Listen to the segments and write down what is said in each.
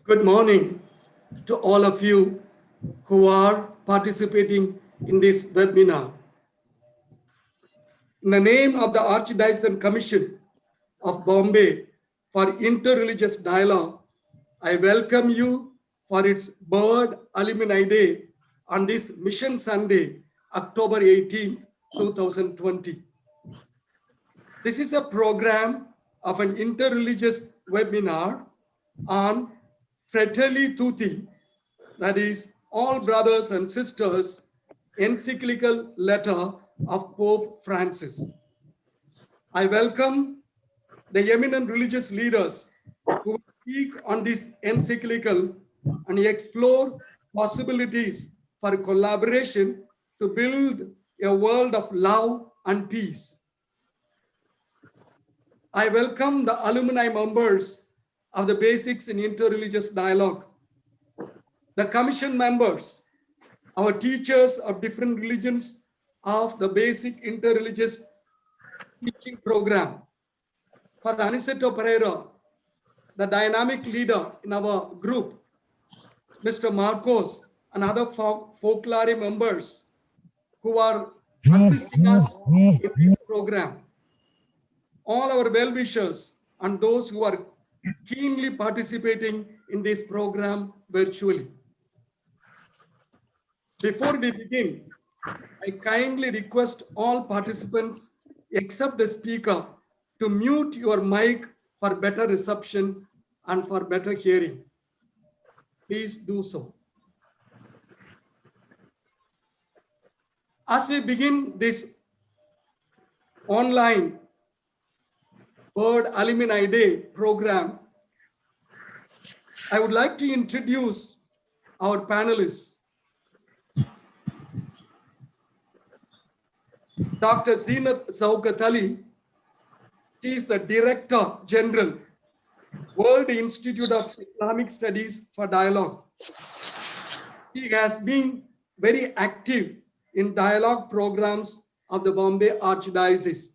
Good morning to all of you who are participating in this webinar. In the name of the Archdiocese Commission of Bombay for Interreligious Dialogue, I welcome you for its Bird Alumni Day on this Mission Sunday, October 18th, 2020. This is a program of an interreligious webinar on Fratelli, Tutti, that is, all brothers and sisters, encyclical letter of Pope Francis. I welcome the eminent religious leaders who will speak on this encyclical and explore possibilities for collaboration to build a world of love and peace. I welcome the alumni members of the Basics in Interreligious Dialogue, the commission members, our teachers of different religions of the Basic Interreligious Teaching Program. For Aniceto Pereira, the dynamic leader in our group, Mr. Marcos, and other folklore members who are assisting us in this program. All our well-wishers and those who are keenly participating in this program virtually. Before we begin, I kindly request all participants, except the speaker, to mute your mic for better reception and for better hearing. Please do so. As we begin this online Bird Alumni Day program, I would like to introduce our panelists. Dr. Zeenat Zaukatali, she is the Director General, World Institute of Islamic Studies for Dialogue. She has been very active in dialogue programs of the Bombay Archdiocese.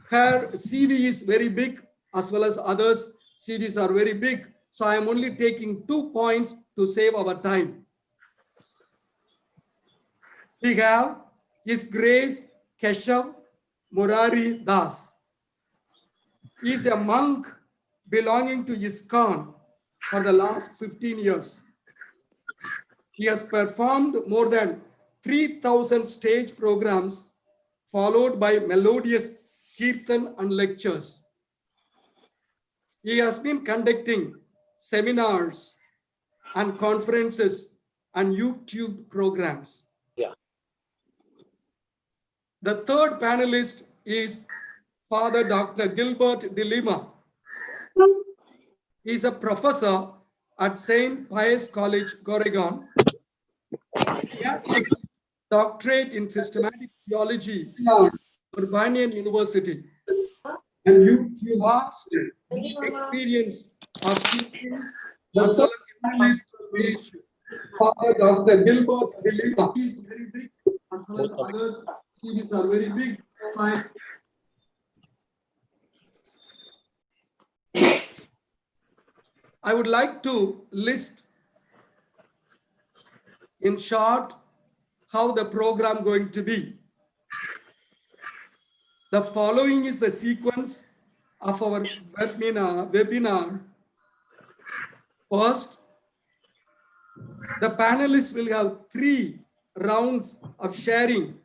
Her CV is very big, as well as others' CVs are very big. So I am only taking 2 points to save our time. We have His Grace Keshav Murari Das. He is a monk belonging to ISKCON for the last 15 years. He has performed more than 3,000 stage programs, followed by melodious kirtan and lectures. He has been conducting seminars and conferences and YouTube programs. Yeah. The third panelist is Father Dr. Gilbert de Lima. He is a professor at St. Pius College, Goregon. He has his doctorate in systematic theology at Urbanian University, and you vast experience of teaching as well as in pastoral ministry. Father Dr. Gilbert de Lima, he is very big, as well as others. CVs are very big. I would like to list in short how the program going to be. The following is the sequence of our webinar. First, the panelists will have 3 rounds of sharing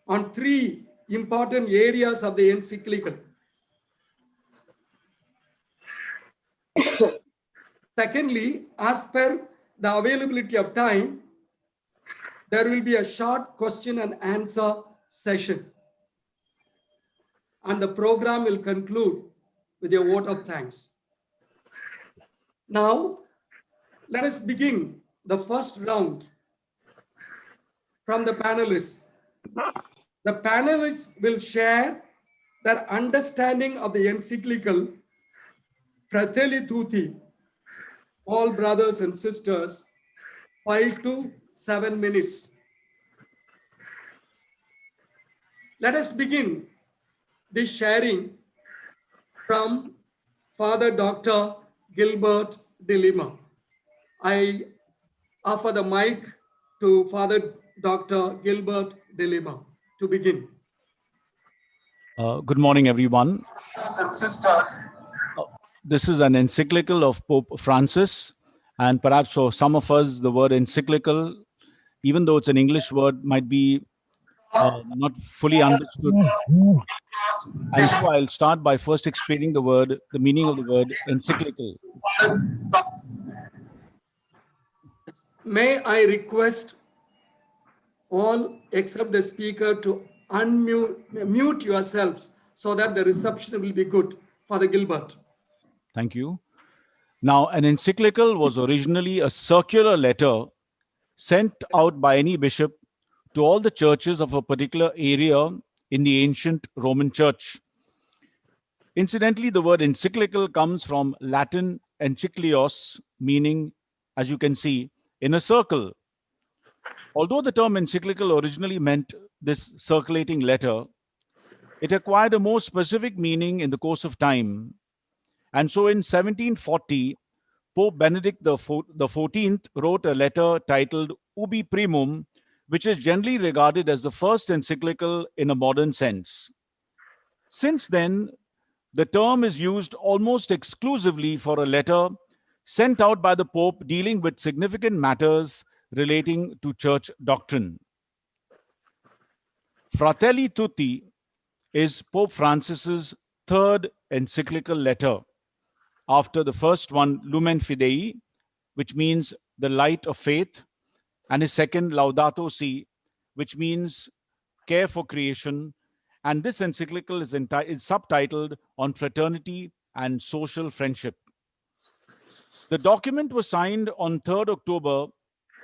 on 3 important areas of the encyclical. Secondly, as per the availability of time, there will be a short question and answer session. And the program will conclude with a vote of thanks. Now, let us begin the first round from the panelists. The panelists will share their understanding of the encyclical Fratelli Tutti, all brothers and sisters, 5 to 7 minutes. Let us begin this sharing from Father Dr. Gilbert de Lima. I offer the mic to Father Dr. Gilbert de Lima to begin. Good morning, everyone. And sisters, This is an encyclical of Pope Francis, and perhaps for some of us, the word encyclical, even though it's an English word, might be not fully understood. And so I'll start by first explaining the meaning of the word encyclical. may I request all except the speaker to mute yourselves so that the reception will be good. Father Gilbert. Thank you. Now, an encyclical was originally a circular letter sent out by any bishop to all the churches of a particular area in the ancient Roman Church. Incidentally, the word encyclical comes from Latin encyclios, meaning, as you can see, in a circle. Although the term encyclical originally meant this circulating letter, it acquired a more specific meaning in the course of time. And so in 1740, Pope Benedict the XIV wrote a letter titled Ubi Primum, which is generally regarded as the first encyclical in a modern sense. Since then, the term is used almost exclusively for a letter sent out by the Pope dealing with significant matters relating to church doctrine. Fratelli Tutti is Pope Francis's third encyclical letter, after the first one, Lumen Fidei, which means the light of faith, and his second, Laudato Si, which means care for creation. And this encyclical is subtitled On Fraternity and Social Friendship. The document was signed on 3rd October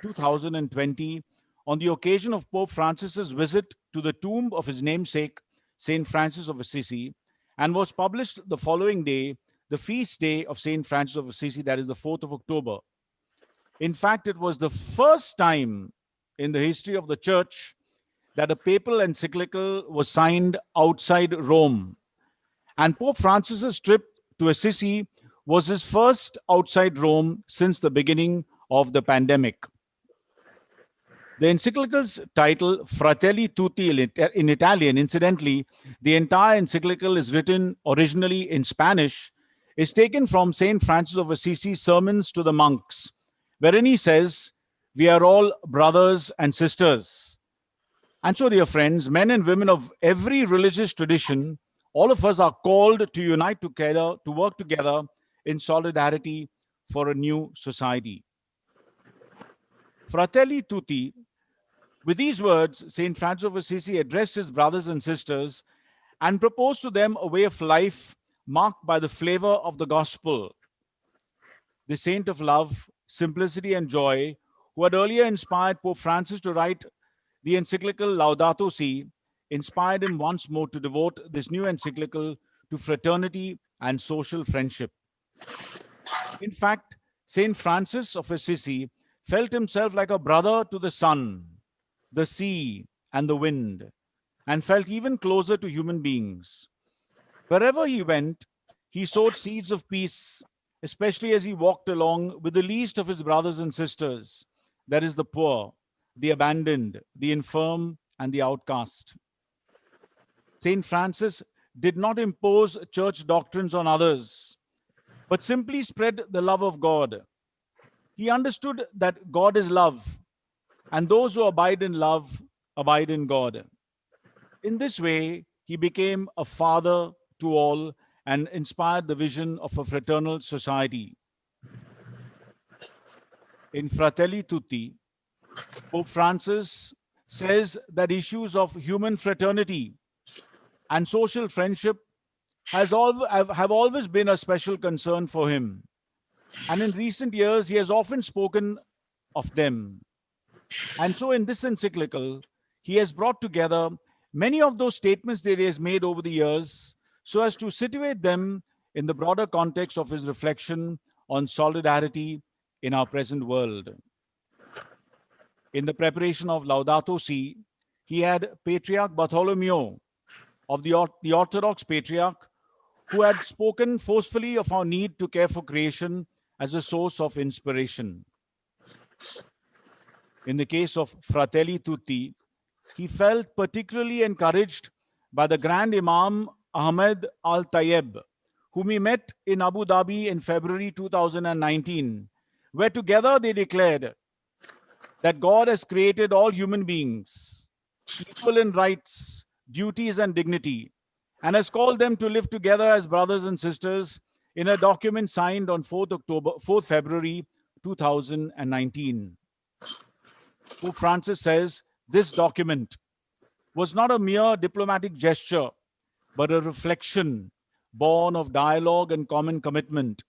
2020 on the occasion of Pope Francis's visit to the tomb of his namesake, St. Francis of Assisi, and was published the following day, the feast day of St. Francis of Assisi, that is the 4th of October. In fact, it was the first time in the history of the Church that a papal encyclical was signed outside Rome. And Pope Francis's trip to Assisi was his first outside Rome since the beginning of the pandemic. The encyclical's title, Fratelli Tutti in Italian, incidentally, the entire encyclical is written originally in Spanish, is taken from St. Francis of Assisi's sermons to the monks, wherein he says, "We are all brothers and sisters." And so, dear friends, men and women of every religious tradition, all of us are called to unite together, to work together in solidarity for a new society. Fratelli Tutti. With these words, St. Francis of Assisi addressed his brothers and sisters and proposed to them a way of life marked by the flavor of the gospel. The saint of love, simplicity, and joy, who had earlier inspired Pope Francis to write the encyclical Laudato Si, inspired him once more to devote this new encyclical to fraternity and social friendship. In fact, St. Francis of Assisi felt himself like a brother to the sun, the sea, and the wind, and felt even closer to human beings. Wherever he went, he sowed seeds of peace, especially as he walked along with the least of his brothers and sisters, that is, the poor, the abandoned, the infirm, and the outcast. St. Francis did not impose church doctrines on others, but simply spread the love of God. He understood that God is love, and those who abide in love abide in God. In this way, he became a father to all and inspired the vision of a fraternal society. In Fratelli Tutti, Pope Francis says that issues of human fraternity and social friendship have always been a special concern for him. And in recent years, he has often spoken of them. And so in this encyclical, he has brought together many of those statements that he has made over the years so as to situate them in the broader context of his reflection on solidarity in our present world. In the preparation of Laudato Si, he had Patriarch Bartholomew of the Orthodox Patriarch, who had spoken forcefully of our need to care for creation as a source of inspiration. In the case of Fratelli Tutti, he felt particularly encouraged by the Grand Imam Ahmed Al Tayeb, whom he met in Abu Dhabi in February 2019, where together they declared that God has created all human beings equal in rights, duties, and dignity, and has called them to live together as brothers and sisters in a document signed on 4th February 2019. Pope Francis says this document was not a mere diplomatic gesture, but a reflection born of dialogue and common commitment.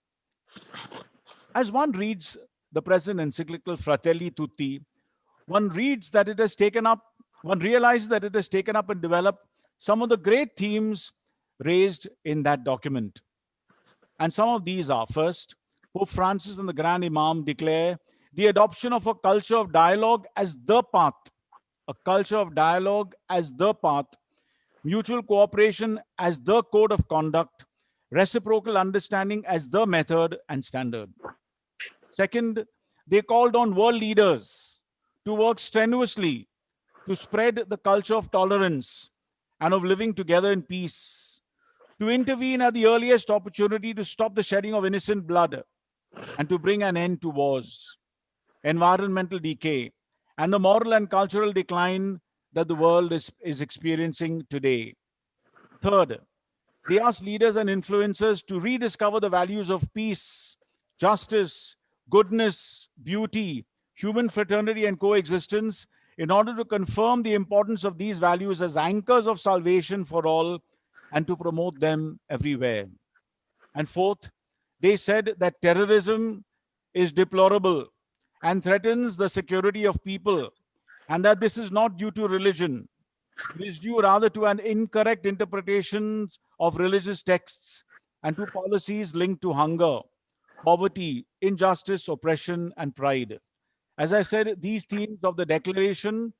As one reads the present encyclical Fratelli Tutti, one realizes that it has taken up and developed some of the great themes raised in that document. And some of these are: first, Pope Francis and the Grand Imam declare the adoption of a culture of dialogue as the path, mutual cooperation as the code of conduct, reciprocal understanding as the method and standard. Second, they called on world leaders to work strenuously to spread the culture of tolerance and of living together in peace, to intervene at the earliest opportunity to stop the shedding of innocent blood, and to bring an end to wars, environmental decay, and the moral and cultural decline that the world is experiencing today. Third, they asked leaders and influencers to rediscover the values of peace, justice, goodness, beauty, human fraternity, and coexistence in order to confirm the importance of these values as anchors of salvation for all and to promote them everywhere. And fourth, they said that terrorism is deplorable and threatens the security of people, and that this is not due to religion. It is due rather to an incorrect interpretation of religious texts and to policies linked to hunger, poverty, injustice, oppression, and pride. As I said, these themes of the declaration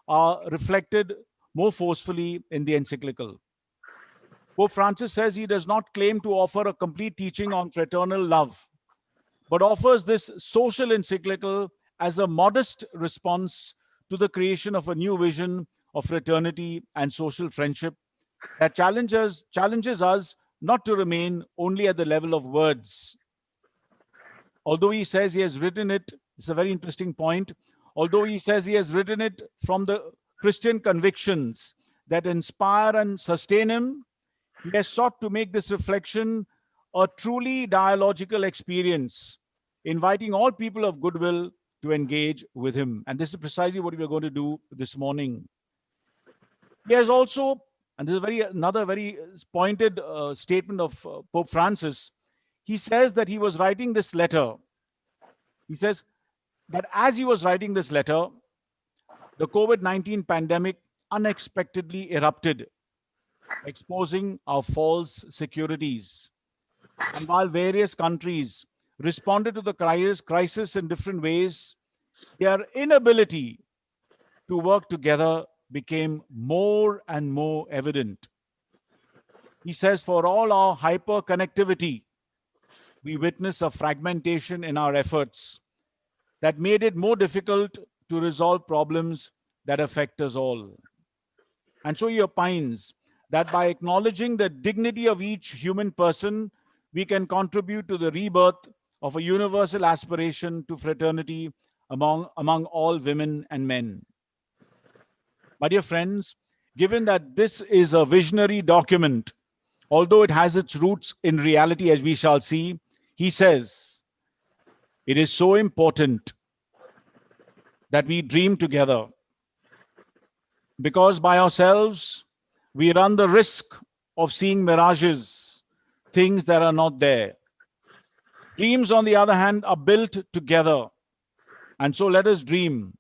are reflected more forcefully in the encyclical. Pope Francis says he does not claim to offer a complete teaching on fraternal love, but offers this social encyclical as a modest response to the creation of a new vision of fraternity and social friendship that challenges us not to remain only at the level of words. Although he says he has written it, it's a very interesting point. Although he says he has written it from the Christian convictions that inspire and sustain him, he has sought to make this reflection a truly dialogical experience, inviting all people of goodwill to engage with him. And this is precisely what we are going to do this morning. He has also, and this is another very pointed statement of Pope Francis, he says that he was writing this letter. He says that as he was writing this letter, the COVID-19 pandemic unexpectedly erupted, exposing our false securities. And while various countries responded to the crisis in different ways, their inability to work together became more and more evident. He says, for all our hyper-connectivity, we witness a fragmentation in our efforts that made it more difficult to resolve problems that affect us all. And so he opines that by acknowledging the dignity of each human person, we can contribute to the rebirth of a universal aspiration to fraternity among all women and men. My dear friends, given that this is a visionary document, although it has its roots in reality, as we shall see, he says, it is so important that we dream together, because by ourselves, we run the risk of seeing mirages, things that are not there. Dreams, on the other hand, are built together. And so let us dream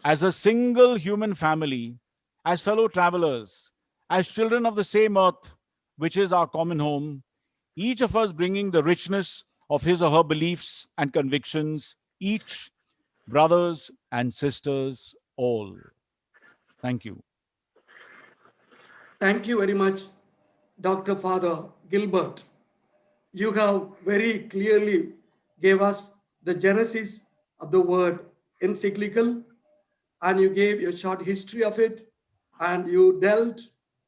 as a single human family, as fellow travelers, as children of the same earth, which is our common home, each of us bringing the richness of his or her beliefs and convictions, each brothers and sisters all. Thank you. Thank you very much, Dr. Father Gilbert, you have very clearly gave us the genesis of the word encyclical, and you gave a short history of it, and you dealt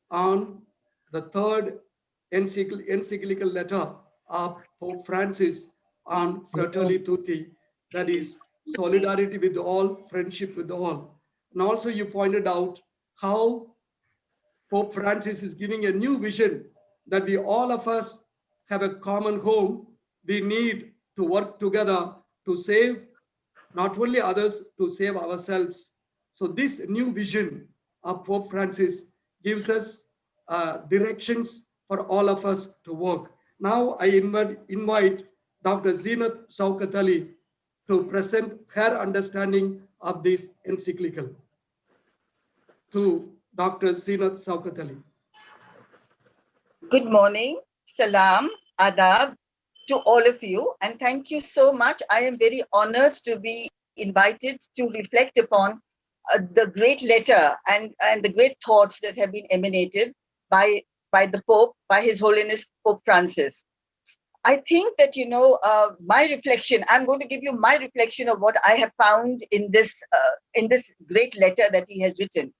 on the third encyclical letter of Pope Francis on Fratelli Tutti, that is solidarity with all, friendship with all. And also you pointed out how Pope Francis is giving a new vision that we all of us have a common home. We need to work together to save not only others, to save ourselves. So this new vision of Pope Francis gives us directions for all of us to work. Now I invite Dr. Zeenath Saukatali to present her understanding of this encyclical. To Dr. Zeenath Saukatali. Good morning, salam, adab to all of you, and thank you so much. I am very honored to be invited to reflect upon the great letter and the great thoughts that have been emanated by the Pope, by His Holiness Pope Francis. I think that, my reflection, I'm going to give you my reflection of what I have found in this great letter that he has written,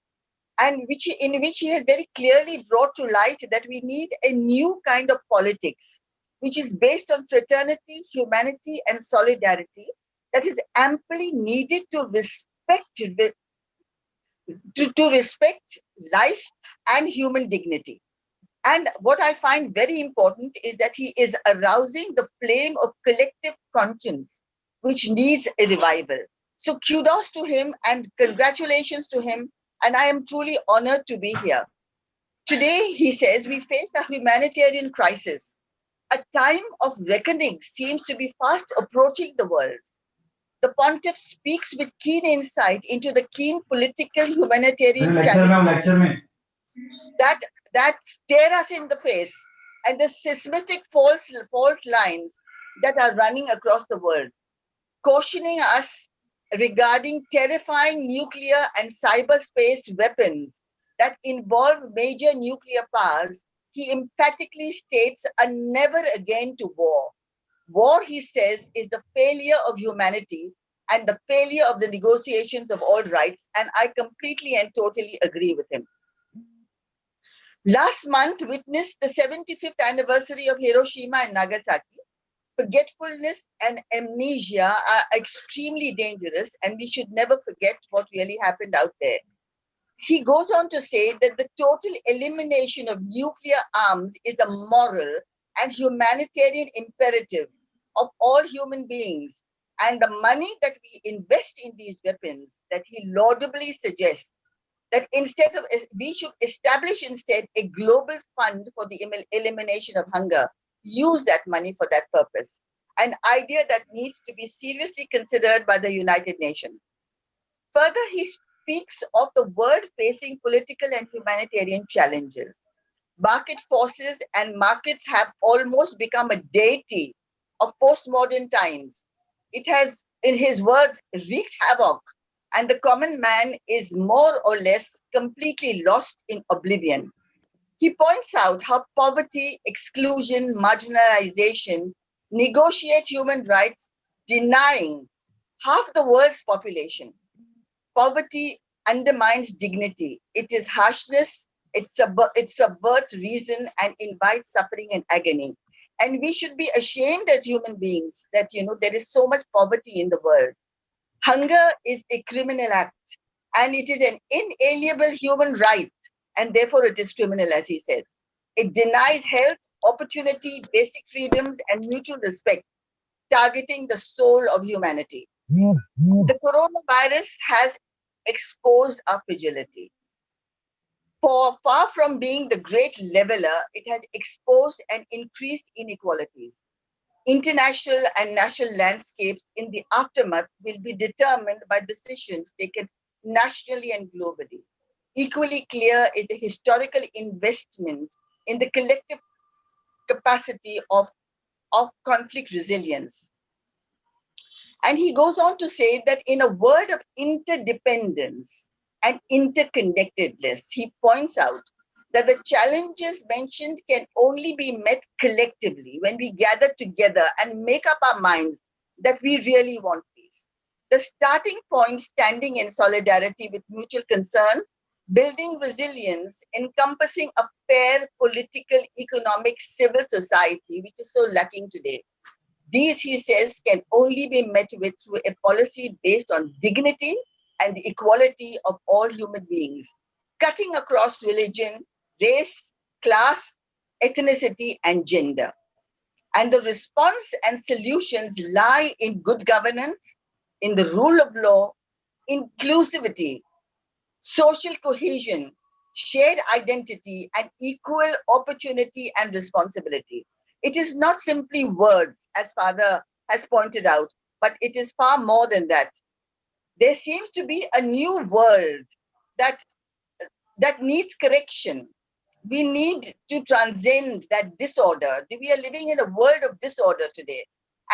and in which he has very clearly brought to light that we need a new kind of politics, which is based on fraternity, humanity, and solidarity, that is amply needed to respect life and human dignity. And what I find very important is that he is arousing the flame of collective conscience, which needs a revival. So kudos to him and congratulations to him. And I am truly honored to be here. Today, he says, we face a humanitarian crisis. A time of reckoning seems to be fast approaching the world. The pontiff speaks with keen insight into the keen political humanitarian challenges that stare us in the face, and the seismic fault lines that are running across the world, cautioning us regarding terrifying nuclear and cyberspace weapons that involve major nuclear powers. He emphatically states a never again to war. War, he says, is the failure of humanity and the failure of the negotiations of all rights, and I completely and totally agree with him. Last month witnessed the 75th anniversary of Hiroshima and Nagasaki. Forgetfulness and amnesia are extremely dangerous, and we should never forget what really happened out there. He goes on to say that the total elimination of nuclear arms is a moral and humanitarian imperative of all human beings, and the money that we invest in these weapons, that he laudably suggests, that we should establish instead a global fund for the elimination of hunger, use that money for that purpose, an idea that needs to be seriously considered by the United Nations. Further, he speaks of the world facing political and humanitarian challenges. Market forces and markets have almost become a deity of postmodern times. It has, in his words, wreaked havoc, and the common man is more or less completely lost in oblivion. He points out how poverty, exclusion, marginalization negotiate human rights, denying half the world's population. Poverty undermines dignity. It is harshness, it subverts reason and invites suffering and agony. And we should be ashamed as human beings that, there is so much poverty in the world. Hunger is a criminal act, and it is an inalienable human right, and therefore it is criminal, as he says. It denies health, opportunity, basic freedoms, and mutual respect, targeting the soul of humanity. The coronavirus has exposed our fragility. For far from being the great leveler, it has exposed and increased inequalities. International and national landscapes in the aftermath will be determined by decisions taken nationally and globally. Equally clear is the historical investment in the collective capacity of conflict resilience. And he goes on to say that in a world of interdependence and interconnectedness, he points out that the challenges mentioned can only be met collectively when we gather together and make up our minds that we really want peace. The starting point standing in solidarity with mutual concern, building resilience, encompassing a fair political, economic, civil society, which is so lacking today. These, he says, can only be met with through a policy based on dignity and the equality of all human beings, cutting across religion, race, class, ethnicity, and gender. And the response and solutions lie in good governance, in the rule of law, inclusivity, social cohesion, shared identity, and equal opportunity and responsibility. It is not simply words, as Father has pointed out, but it is far more than that. There seems to be a new world that, that needs correction. We need to transcend that disorder. We are living in a world of disorder today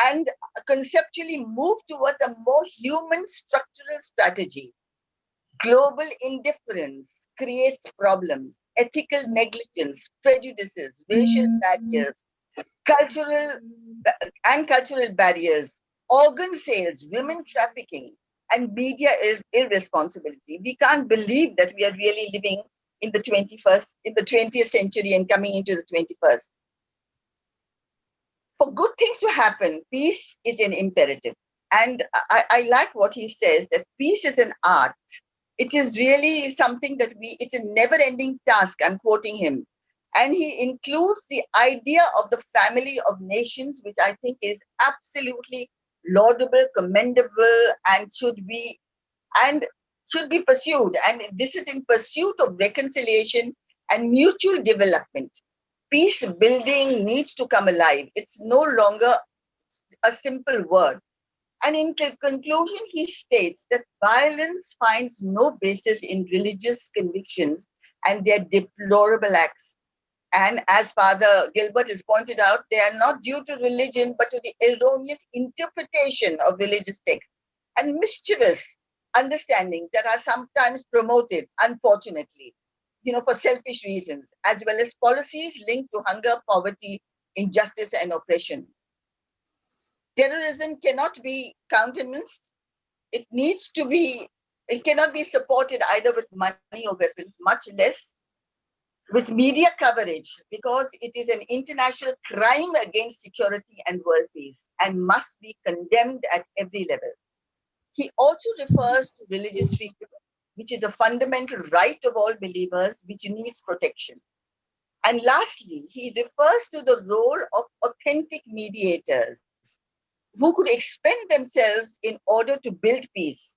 and conceptually move towards a more human structural strategy. Global indifference creates problems, ethical negligence, prejudices, racial barriers, cultural cultural barriers, organ sales, women trafficking, and media irresponsibility. We can't believe that we are really living in the 21st, in the 20th century and coming into the 21st. For good things to happen, peace is an imperative. And I like what he says, that peace is an art. It is really something that it's a never-ending task. I'm quoting him. And he includes the idea of the family of nations, which I think is absolutely laudable, commendable, and should be pursued. And this is in pursuit of reconciliation and mutual development. Peace building needs to come alive. It's no longer a simple word. And in conclusion, he states that violence finds no basis in religious convictions and their deplorable acts. And as Father Gilbert has pointed out, they are not due to religion, but to the erroneous interpretation of religious texts and mischievous understandings that are sometimes promoted, unfortunately, for selfish reasons, as well as policies linked to hunger, poverty, injustice, and oppression. Terrorism cannot be countenanced. It cannot be supported either with money or weapons, much less with media coverage, because it is an international crime against security and world peace and must be condemned at every level. He also refers to religious freedom, which is a fundamental right of all believers, which needs protection. And lastly, he refers to the role of authentic mediators who could expend themselves in order to build peace.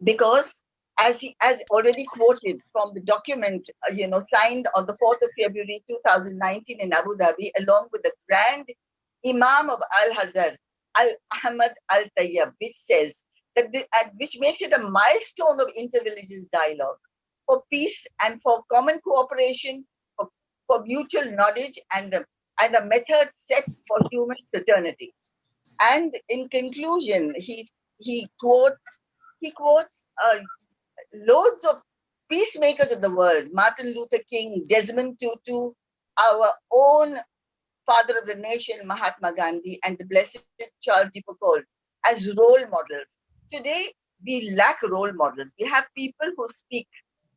Because as already quoted from the document, signed on the 4th of February 2019 in Abu Dhabi, along with the Grand Imam of Al-Hazar, Al-Ahmad Al-Tayyab, which says that which makes it a milestone of interreligious dialogue for peace and for common cooperation, for mutual knowledge, and the method set for human fraternity. And in conclusion, he quotes loads of peacemakers of the world: Martin Luther King, Desmond Tutu, our own father of the nation, Mahatma Gandhi, and the Blessed Charles de Foucault as role models. Today, we lack role models. We have people who speak,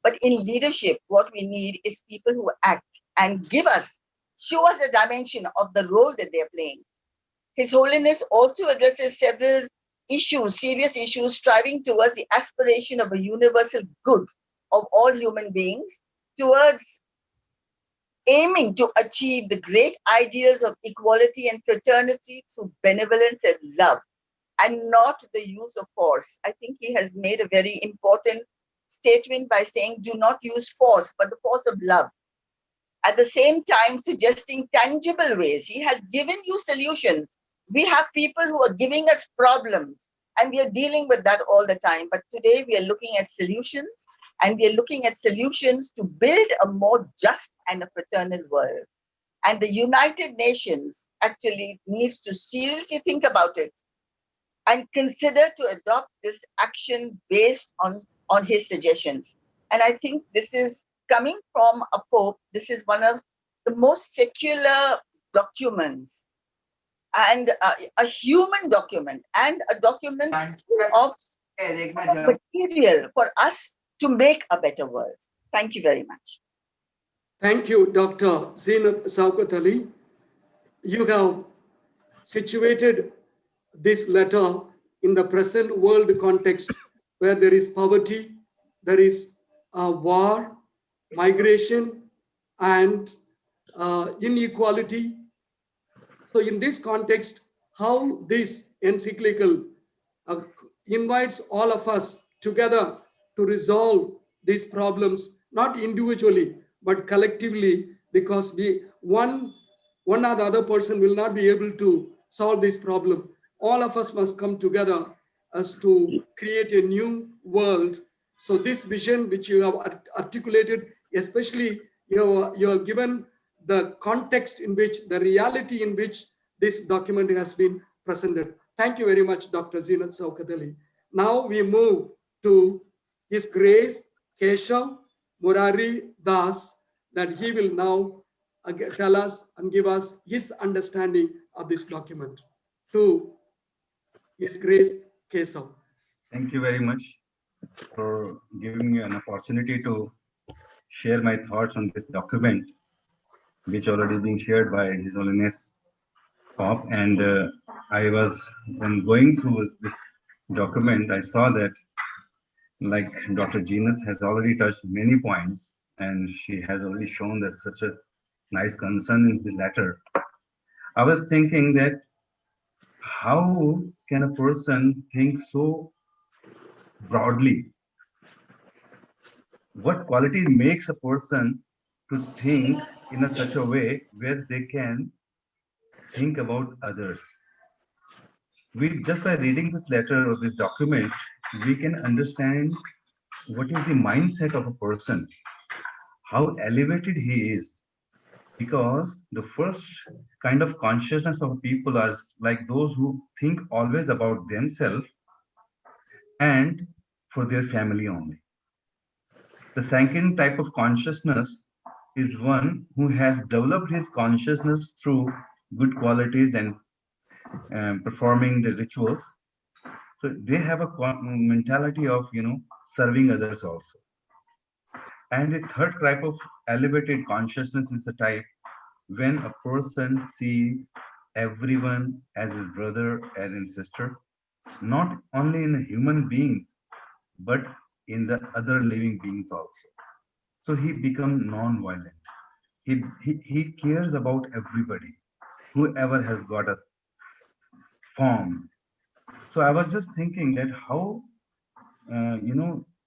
but in leadership, what we need is people who act and show us a dimension of the role that they're playing. His Holiness also addresses several serious issues, striving towards the aspiration of a universal good of all human beings, towards aiming to achieve the great ideals of equality and fraternity through benevolence and love, and not the use of force. I think he has made a very important statement by saying, do not use force, but the force of love. At the same time, suggesting tangible ways. He has given you solutions. We have people who are giving us problems, and we are dealing with that all the time. But today we are looking at solutions, and we are looking at solutions to build a more just and a fraternal world. And the United Nations actually needs to seriously think about it and consider to adopt this action based on his suggestions. And I think this is coming from a Pope, this is one of the most secular documents and a human document and a document of material for us to make a better world. Thank you very much. Thank you, Dr. Zeenat Saukat Ali. You have situated this letter in the present world context where there is poverty, there is war, migration, and inequality. So in this context, how this encyclical uh, invites all of us together to resolve these problems, not individually, but collectively, because one or the other person will not be able to solve this problem. All of us must come together as to create a new world. So this vision which you have articulated, especially you have given the context in which, the reality in which this document has been presented. Thank you very much, Dr. Zeenat Saukat Ali. Now we move to His Grace Keshav Murari Das, that he will now tell us and give us his understanding of this document. To His Grace Keshav. Thank you very much for giving me an opportunity to share my thoughts on this document, which already being shared by His Holiness Pope. And when going through this document, I saw that, like Dr. Jeenath has already touched many points, and she has already shown that such a nice concern in the letter. I was thinking that how can a person think so broadly? What quality makes a person to think in such a way where they can think about others? We just by reading this letter or this document, we can understand what is the mindset of a person, how elevated he is. Because the first kind of consciousness of people are like those who think always about themselves and for their family only. The second type of consciousness is one who has developed his consciousness through good qualities and performing the rituals. So they have a mentality of, serving others also. And the third type of elevated consciousness is the type when a person sees everyone as his brother and his sister, not only in human beings, but in the other living beings also. So he becomes non-violent. He cares about everybody, whoever has got a form. So I was just thinking that how,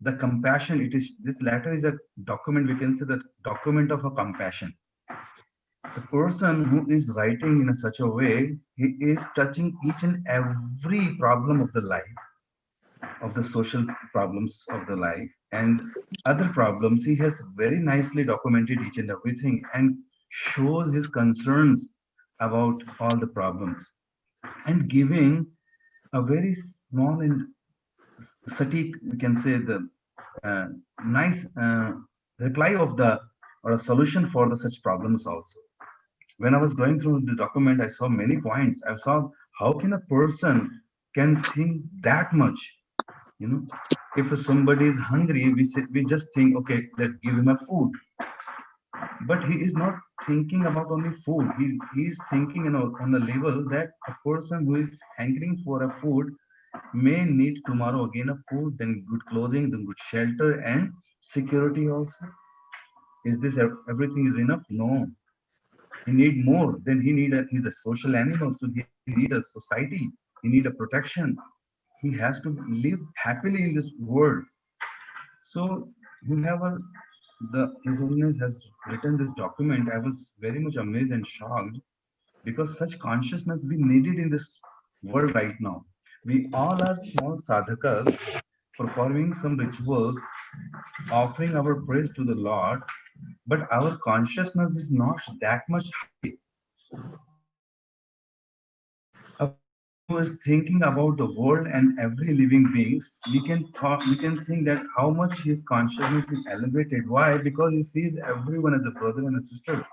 the compassion, this letter is a document, we can say the document of a compassion. The person who is writing in such a way, he is touching each and every problem of the life, of the social problems of the life and other problems. He has very nicely documented each and everything and shows his concerns about all the problems and giving a very small and subtle, we can say, the nice reply of the or a solution for the such problems also. When I was going through the document, I saw many points. I saw how can a person can think that much. If somebody is hungry, we just think, okay, let's give him a food. But he is not thinking about only food. He is thinking, on a level that a person who is hankering for a food may need tomorrow again a food, then good clothing, then good shelter and security also. Is this everything is enough? No. He need more. Then he's a social animal, so he need a society. He need a protection. He has to live happily in this world. So you have His Holiness has written this document. I was very much amazed and shocked because such consciousness we needed in this world right now. We all are small sadhakas performing some rituals, offering our praise to the Lord, but our consciousness is not that much high. who is thinking about the world and every living beings, we can think that how much his consciousness is elevated. Why? Because he sees everyone as a brother and a sister.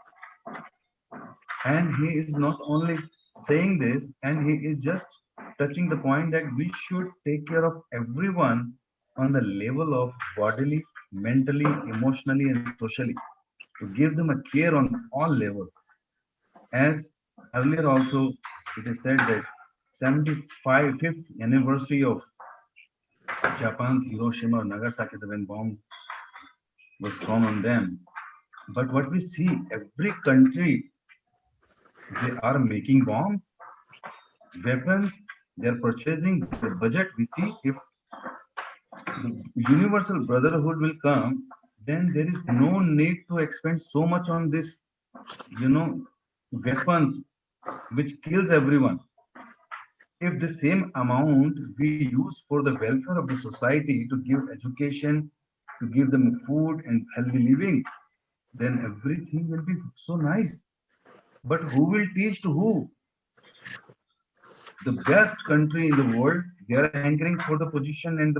And he is not only saying this, and he is just touching the point that we should take care of everyone on the level of bodily, mentally, emotionally, and socially, to give them a care on all levels. As earlier also it is said that 75th anniversary of Japan's Hiroshima or Nagasaki, when bomb was thrown on them. But what we see, every country, they are making bombs, weapons, they're purchasing their budget. We see if the universal brotherhood will come, then there is no need to expend so much on this, weapons which kills everyone. If the same amount we use for the welfare of the society to give education, to give them food and healthy living, then everything will be so nice. But who will teach to who? The best country in the world, they are hankering for the position and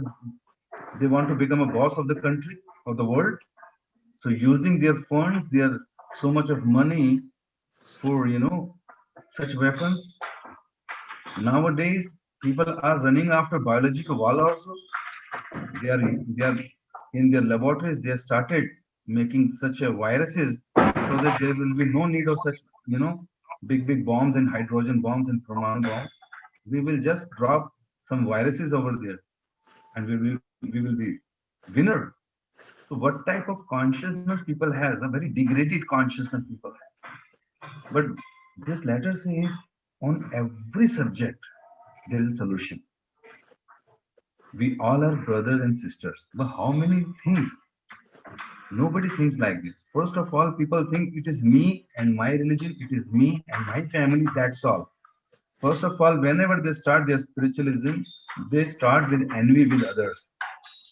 they want to become a boss of the country, of the world. So using their funds, their so much of money for, such weapons. Nowadays, people are running after biological wall also. They are in their laboratories. They have started making such a viruses so that there will be no need of such big bombs and hydrogen bombs and permanu bombs. We will just drop some viruses over there, and we will be winner. So what type of consciousness people has? A very degraded consciousness people have. But this letter says on every subject there is a solution. We all are brothers and sisters. But how many think? Nobody thinks like this. First of all, people think it is me and my religion, it is me and my family, that's all. First of all, whenever they start their spiritualism, they start with envy with others.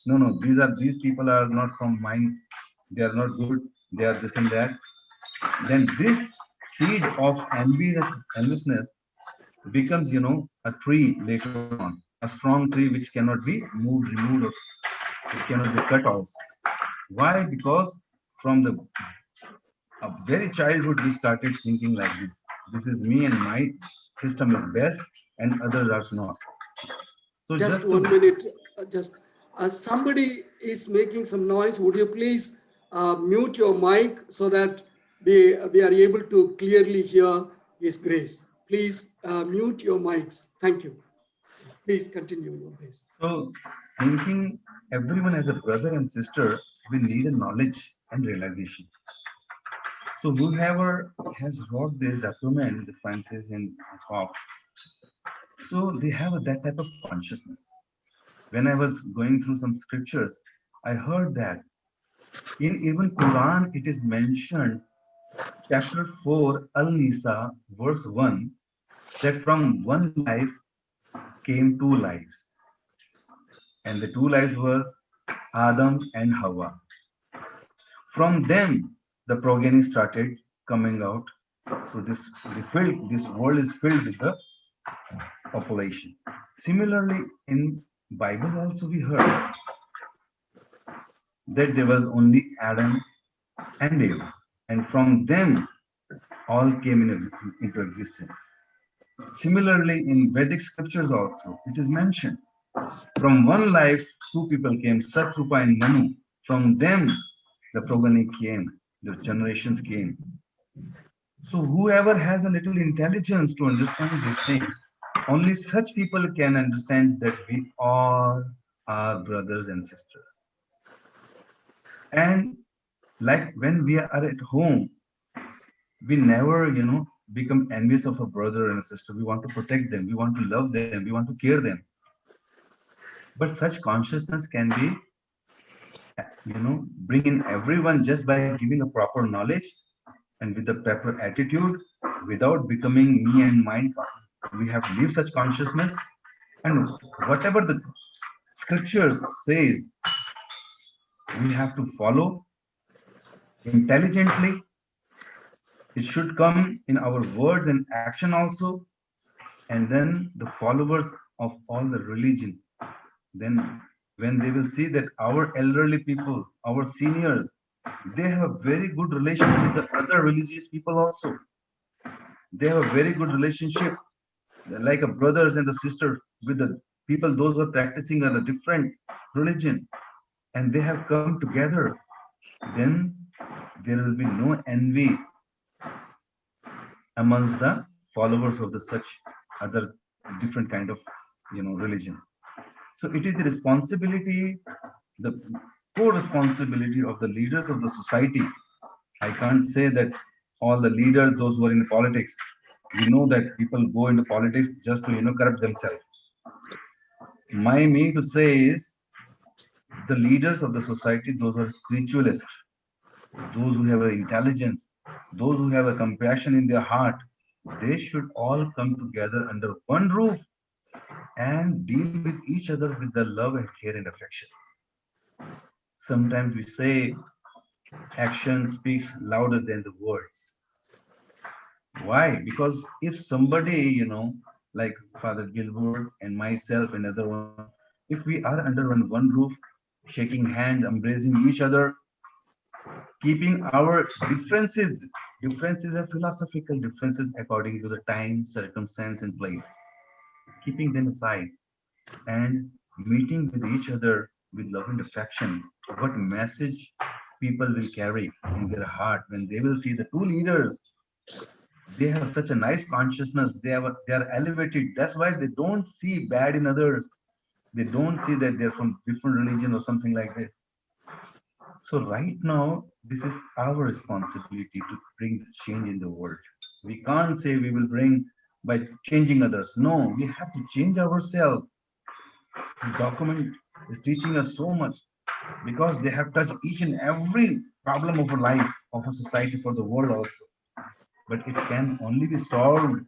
No, these people are not from mine, they are not good, they are this and that. Then this seed of enviousness becomes, a tree later on, a strong tree which cannot be moved, removed, or it cannot be cut off. Why? Because from the very childhood we started thinking like this. This is me and my system is best, and others are not. So Just just 1 minute. Just somebody is making some noise. Would you please mute your mic so that we are able to clearly hear His grace? Please mute your mics. Thank you. Please continue your grace. So thinking everyone as a brother and sister, we need a knowledge and realization. So whoever has wrote this document, the Francis and Hawk, so they have that type of consciousness. When I was going through some scriptures, I heard that in even Quran it is mentioned, chapter 4, Al-Nisa, verse 1, that from one life came two lives. And the two lives were Adam and Hawa. From them, the progeny started coming out. So this world is filled with the population. Similarly, in Bible also we heard that there was only Adam and Eve, and from them all came into existence. Similarly, in Vedic scriptures also, it is mentioned, from one life, two people came, Satrupa and Manu. From them, the progeny came, the generations came. So whoever has a little intelligence to understand these things, only such people can understand that we all are brothers and sisters. And like when we are at home, we never, become envious of a brother and a sister. We want to protect them. We want to love them. We want to care them. But such consciousness can be, bring in everyone just by giving a proper knowledge and with the proper attitude, without becoming me and mine. We have to live such consciousness, and whatever the scriptures says, we have to follow intelligently. It should come in our words and action also. And then the followers of all the religion, then when they will see that our elderly people, our seniors, they have a very good relation with the other religious people also. They have a very good relationship, like a brothers and a sister with the people, those who are practicing a different religion, and they have come together. Then there will be no envy amongst the followers of the such other different kind of religion. So it is the responsibility, the co-responsibility of the leaders of the society. I can't say that all the leaders, those who are in politics, we know that people go into politics just to corrupt themselves. My mean to say is the leaders of the society, those who are spiritualists, those who have intelligence, those who have a compassion in their heart, they should all come together under one roof and deal with each other with the love and care and affection. Sometimes we say action speaks louder than the words. Why? Because if somebody, like Father Gilbert and myself and other one, if we are under one roof, shaking hands, embracing each other, keeping our differences are philosophical differences according to the time, circumstance, and place, keeping them aside and meeting with each other with love and affection, what message people will carry in their heart when they will see the two leaders. They have such a nice consciousness. They are elevated. That's why they don't see bad in others. They don't see that they're from different religion or something like this. So right now, this is our responsibility to bring the change in the world. We can't say we will bring by changing others. No, we have to change ourselves. This document is teaching us so much because they have touched each and every problem of a life, of a society, for the world also. But it can only be solved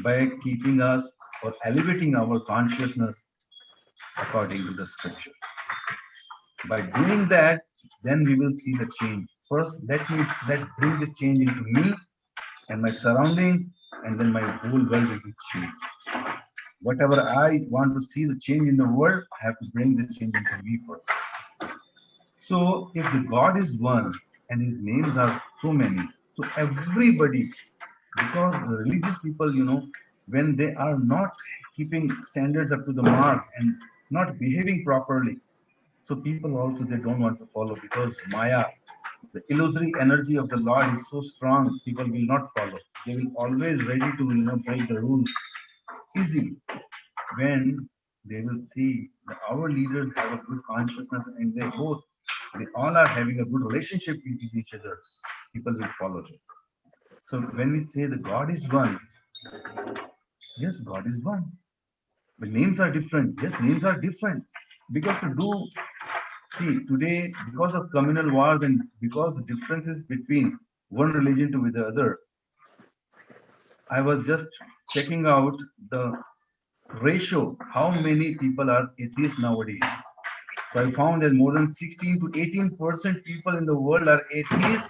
by keeping us or elevating our consciousness according to the scriptures. By doing that, then we will see the change. First, let bring this change into me and my surroundings, and then my whole world will be changed. Whatever I want to see the change in the world, I have to bring this change into me first. So if the God is one and his names are so many, so everybody, because the religious people, when they are not keeping standards up to the mark and not behaving properly, so people also they don't want to follow because Maya, the illusory energy of the Lord is so strong, people will not follow. They will always ready to break the rules easily when they will see that our leaders have a good consciousness and they all are having a good relationship with each other. People will follow this. So when we say the God is one, yes, God is one. But names are different. Yes, names are different. Because see, today, because of communal wars and because the differences between one religion to the other, I was just checking out the ratio, how many people are atheists nowadays. So I found that more than 16 to 18% people in the world are atheists,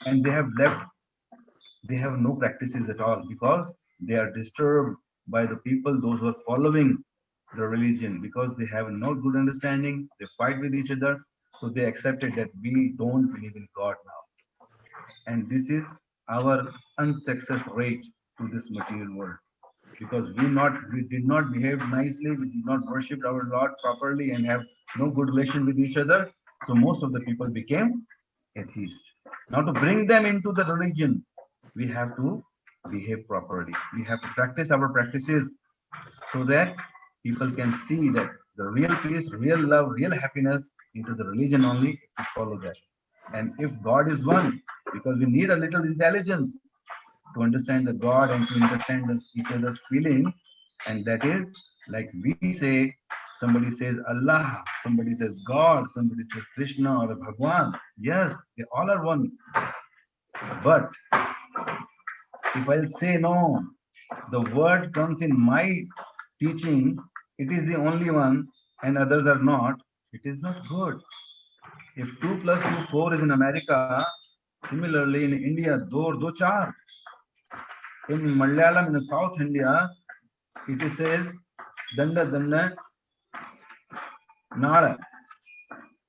and they have no practices at all because they are disturbed by the people, those who are following the religion, because they have no good understanding, they fight with each other, so they accepted that we don't believe in God now. And this is our unsuccess rate to this material world. Because we did not behave nicely, we did not worship our Lord properly and have no good relation with each other. So most of the people became atheist. Now to bring them into the religion, we have to behave properly. We have to practice our practices so that people can see that the real peace, real love, real happiness into the religion only if we follow that. And if God is one, because we need a little intelligence to understand the God and to understand each other's feeling. And that is like we say, somebody says Allah, somebody says God, somebody says Krishna or Bhagwan. Yes, they all are one. But if I'll say no, the word comes in my teaching, it is the only one and others are not, it is not good. If 2 plus 2, 4 is in America, similarly in India, do char. In Malayalam, in South India, it says Danda Danda Nala.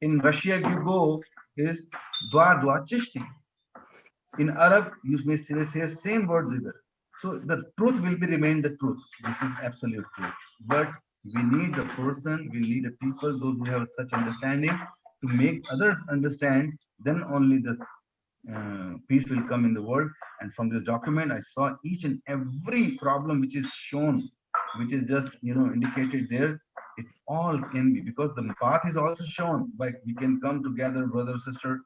In Russia, if you go, is Dwa Dwa Chishti. In Arab, you may say same words either. So the truth will be remain the truth. This is absolute truth. But we need a person, we need a people, those who have such understanding to make others understand. Then only the peace will come in the world. And from this document, I saw each and every problem which is shown, which is just indicated there. It all can be, because the path is also shown. Like we can come together, brother, sister,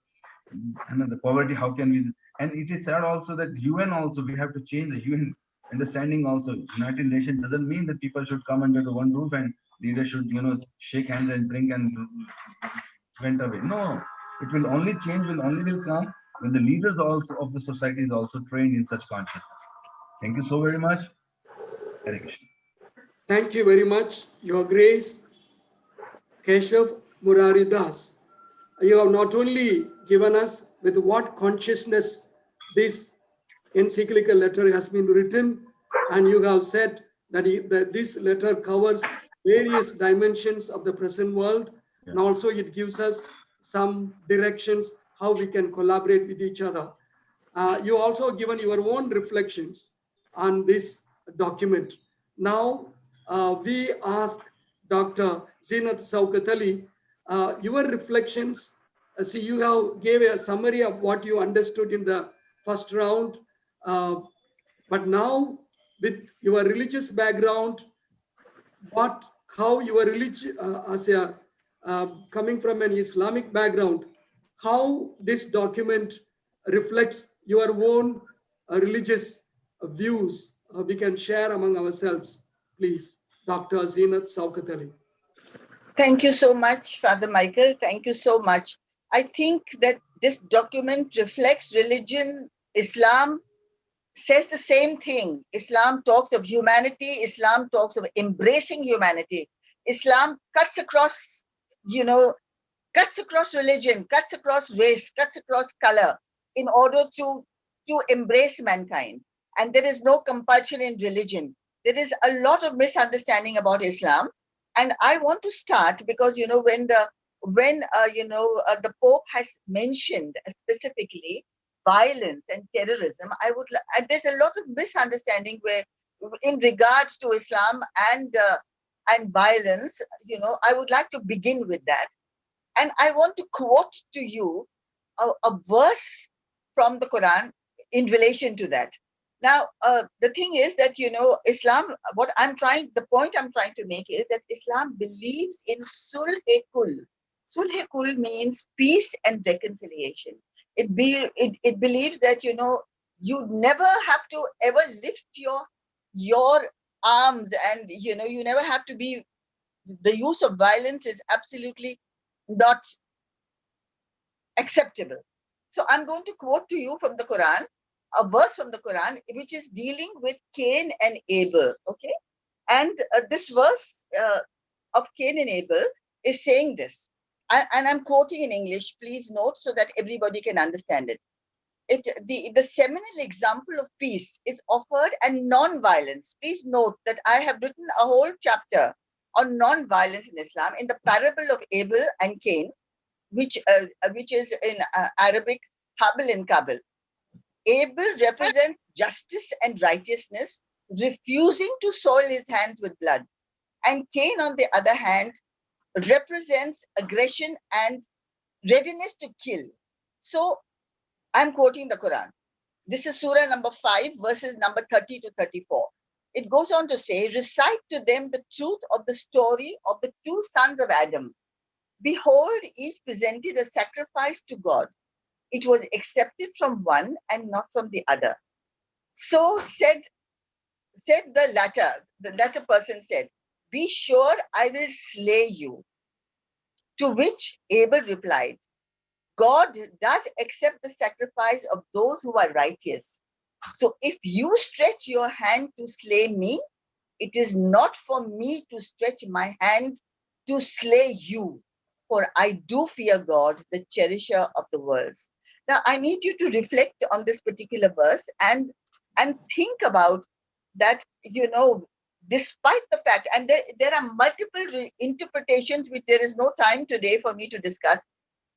and the poverty. How can we? And it is said also that UN also, we have to change the UN understanding also. United Nations doesn't mean that people should come under the one roof and leaders should shake hands and drink and went away. No, it will only change, will come when the leaders also of the society is also trained in such consciousness. Thank you so very much. Hare Krishna. Thank you very much, Your Grace, Keshav Murari Das. You have not only given us with what consciousness this encyclical letter has been written, and you have said that, that this letter covers various dimensions of the present world, and also it gives us some directions how we can collaborate with each other. You also given your own reflections on this document. Now, we ask Dr. Zeenat Saukatali, your reflections. See, you have gave a summary of what you understood in the first round, but now with your religious background, how your religion, as a coming from an Islamic background, how this document reflects your own religious views, we can share among ourselves. Please, Dr. Zeenat Saukatali. Thank you so much, Father Michael. Thank you so much. I think that this document reflects religion. Islam says the same thing. Islam talks of humanity. Islam talks of embracing humanity. Islam cuts across, cuts across religion, cuts across race, cuts across color in order to embrace mankind. And there is no compulsion in religion. There is a lot of misunderstanding about Islam. And I want to start because, when the Pope has mentioned specifically violence and terrorism, there's a lot of misunderstanding where, in regards to Islam and violence, I would like to begin with that. And I want to quote to you a verse from the Quran in relation to that. Now, the thing is that, Islam, the point I'm trying to make is that Islam believes in sulh-e-kul. Sulh-e-kul means peace and reconciliation. It believes that, you never have to ever lift your arms, and, you never have to be, the use of violence is absolutely not acceptable. So I'm going to quote to you from the Quran, a verse from the Quran, which is dealing with Cain and Abel, okay? And this verse of Cain and Abel is saying this, and I'm quoting in English, please note so that everybody can understand it. The seminal example of peace is offered and non-violence. Please note that I have written a whole chapter on non-violence in Islam in the parable of Abel and Cain, which is in Arabic, Habil and Kabil. Abel represents justice and righteousness, refusing to soil his hands with blood. And Cain, on the other hand, represents aggression and readiness to kill. So I'm quoting the Quran. This is Surah number 5, verses number 30 to 34. It goes on to say, recite to them the truth of the story of the two sons of Adam. Behold, each presented a sacrifice to God. It was accepted from one and not from the other. So said the latter person said, be sure I will slay you. To which Abel replied, God does accept the sacrifice of those who are righteous. So if you stretch your hand to slay me, it is not for me to stretch my hand to slay you, for I do fear God, the cherisher of the worlds. Now, I need you to reflect on this particular verse and think about that, despite the fact, and there are multiple interpretations which there is no time today for me to discuss,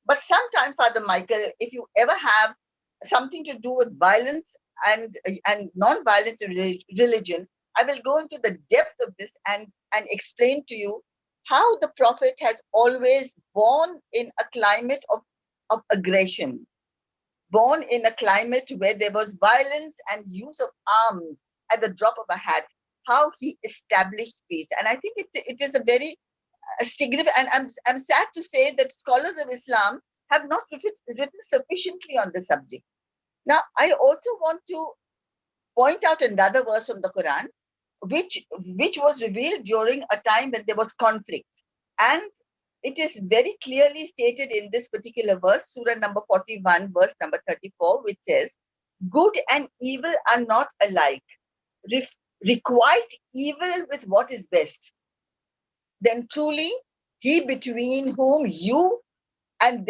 but sometime, Father Michael, if you ever have something to do with violence and non-violence in religion, I will go into the depth of this and explain to you how the Prophet has always born in a climate of aggression, born in a climate where there was violence and use of arms at the drop of a hat, how he established peace. And I think it is a very significant, and I'm sad to say that scholars of Islam have not written sufficiently on the subject. Now, I also want to point out another verse from the Quran, which was revealed during a time when there was conflict. And it is very clearly stated in this particular verse, Surah number 41, verse number 34, which says, good and evil are not alike. Requite evil with what is best. Then truly, he between you and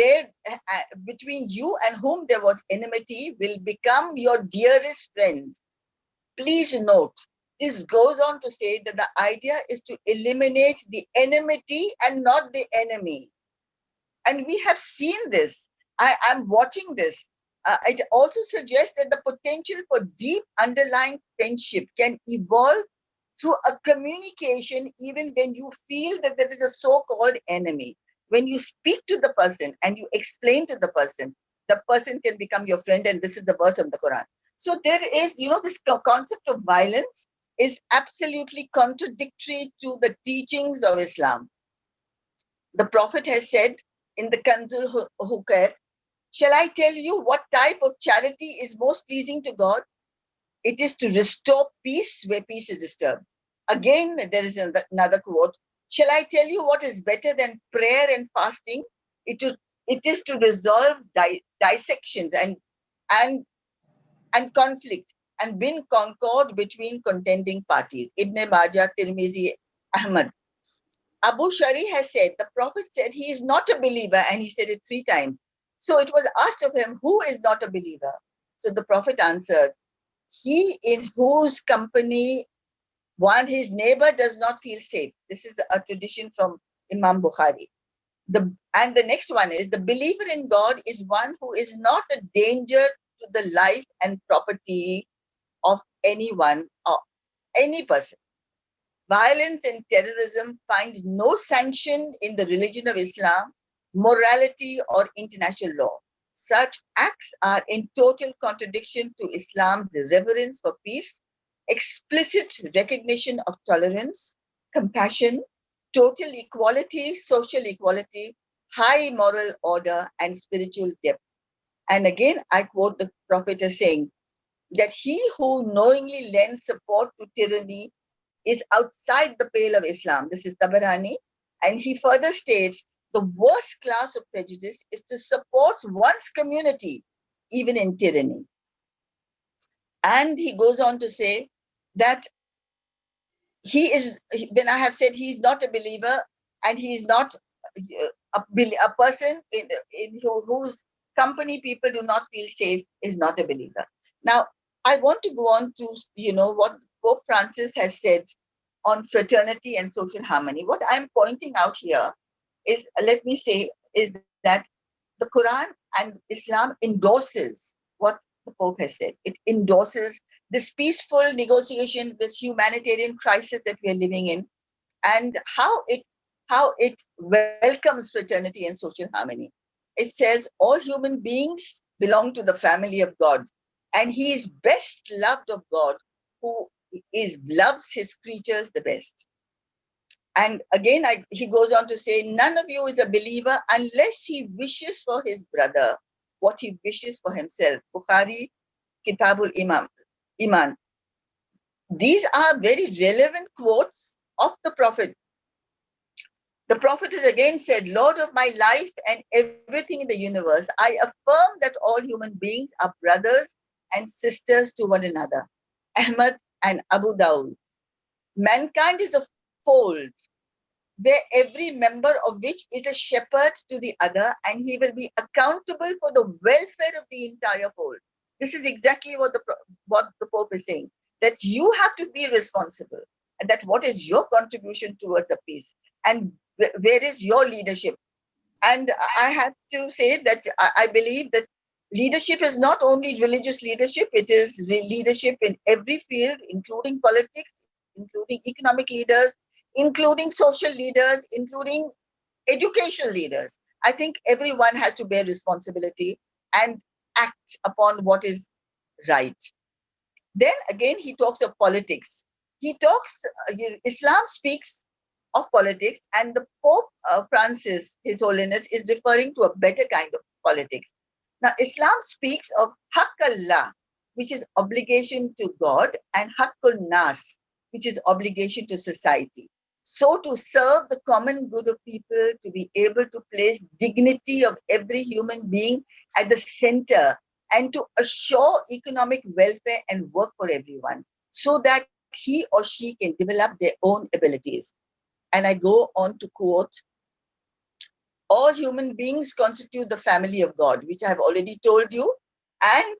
whom there was enmity will become your dearest friend. Please note, this goes on to say that the idea is to eliminate the enmity and not the enemy. And we have seen this. I'm watching this. It also suggests that the potential for deep underlying friendship can evolve through a communication even when you feel that there is a so-called enemy. When you speak to the person and you explain to the person can become your friend, and this is the verse of the Quran. So there is, this concept of violence is absolutely contradictory to the teachings of Islam. The Prophet has said in the Kanzul Hukair, shall I tell you what type of charity is most pleasing to God? It is to restore peace where peace is disturbed. Again, there is another quote. Shall I tell you what is better than prayer and fasting? It is to resolve dissections and conflict and win concord between contending parties. Ibn Majah, Tirmizi, Ahmad. Abu Shari has said, the Prophet said he is not a believer, and he said it 3 times. So it was asked of him, who is not a believer? So the Prophet answered, he in whose company his neighbor does not feel safe. This is a tradition from Imam Bukhari. And the next one is, the believer in God is one who is not a danger to the life and property of anyone or any person. Violence and terrorism find no sanction in the religion of Islam, morality, or international law. Such acts are in total contradiction to Islam's reverence for peace, explicit recognition of tolerance, compassion, total equality, social equality, high moral order, and spiritual depth. And again, I quote the Prophet as saying that he who knowingly lends support to tyranny is outside the pale of Islam. This is Tabarani. And he further states, the worst class of prejudice is to support one's community, even in tyranny. And he goes on to say that then I have said he's not a believer, and he's not a person in whose company people do not feel safe is not a believer. Now, I want to go on to, what Pope Francis has said on fraternity and social harmony. What I'm pointing out here is, is that the Quran and Islam endorses what the Pope has said. It endorses this peaceful negotiation, this humanitarian crisis that we are living in, and how it welcomes fraternity and social harmony. It says all human beings belong to the family of God, and he is best loved of God who loves his creatures the best. And again, he goes on to say, none of you is a believer unless he wishes for his brother what he wishes for himself. Bukhari, Kitabul Iman. These are very relevant quotes of the Prophet. The Prophet has again said, Lord of my life and everything in the universe, I affirm that all human beings are brothers and sisters to one another. Ahmad and Abu Dawud. Mankind is a fold, where every member of which is a shepherd to the other, and he will be accountable for the welfare of the entire fold. This is exactly what the Pope is saying, that you have to be responsible. that what is your contribution towards the peace, and where is your leadership? And I have to say that I believe that leadership is not only religious leadership, it is leadership in every field, including politics, including economic leaders, including social leaders, including educational leaders. I think everyone has to bear responsibility and act upon what is right. Then again, he talks of politics. Islam speaks of politics, and the Pope Francis, His Holiness, is referring to a better kind of politics. Now, Islam speaks of Haqq Allah, which is obligation to God, and Haqqul Nas, which is obligation to society. So to serve the common good of people, to be able to place dignity of every human being at the center, and to assure economic welfare and work for everyone, so that he or she can develop their own abilities. And I go on to quote, all human beings constitute the family of God, which I have already told you, and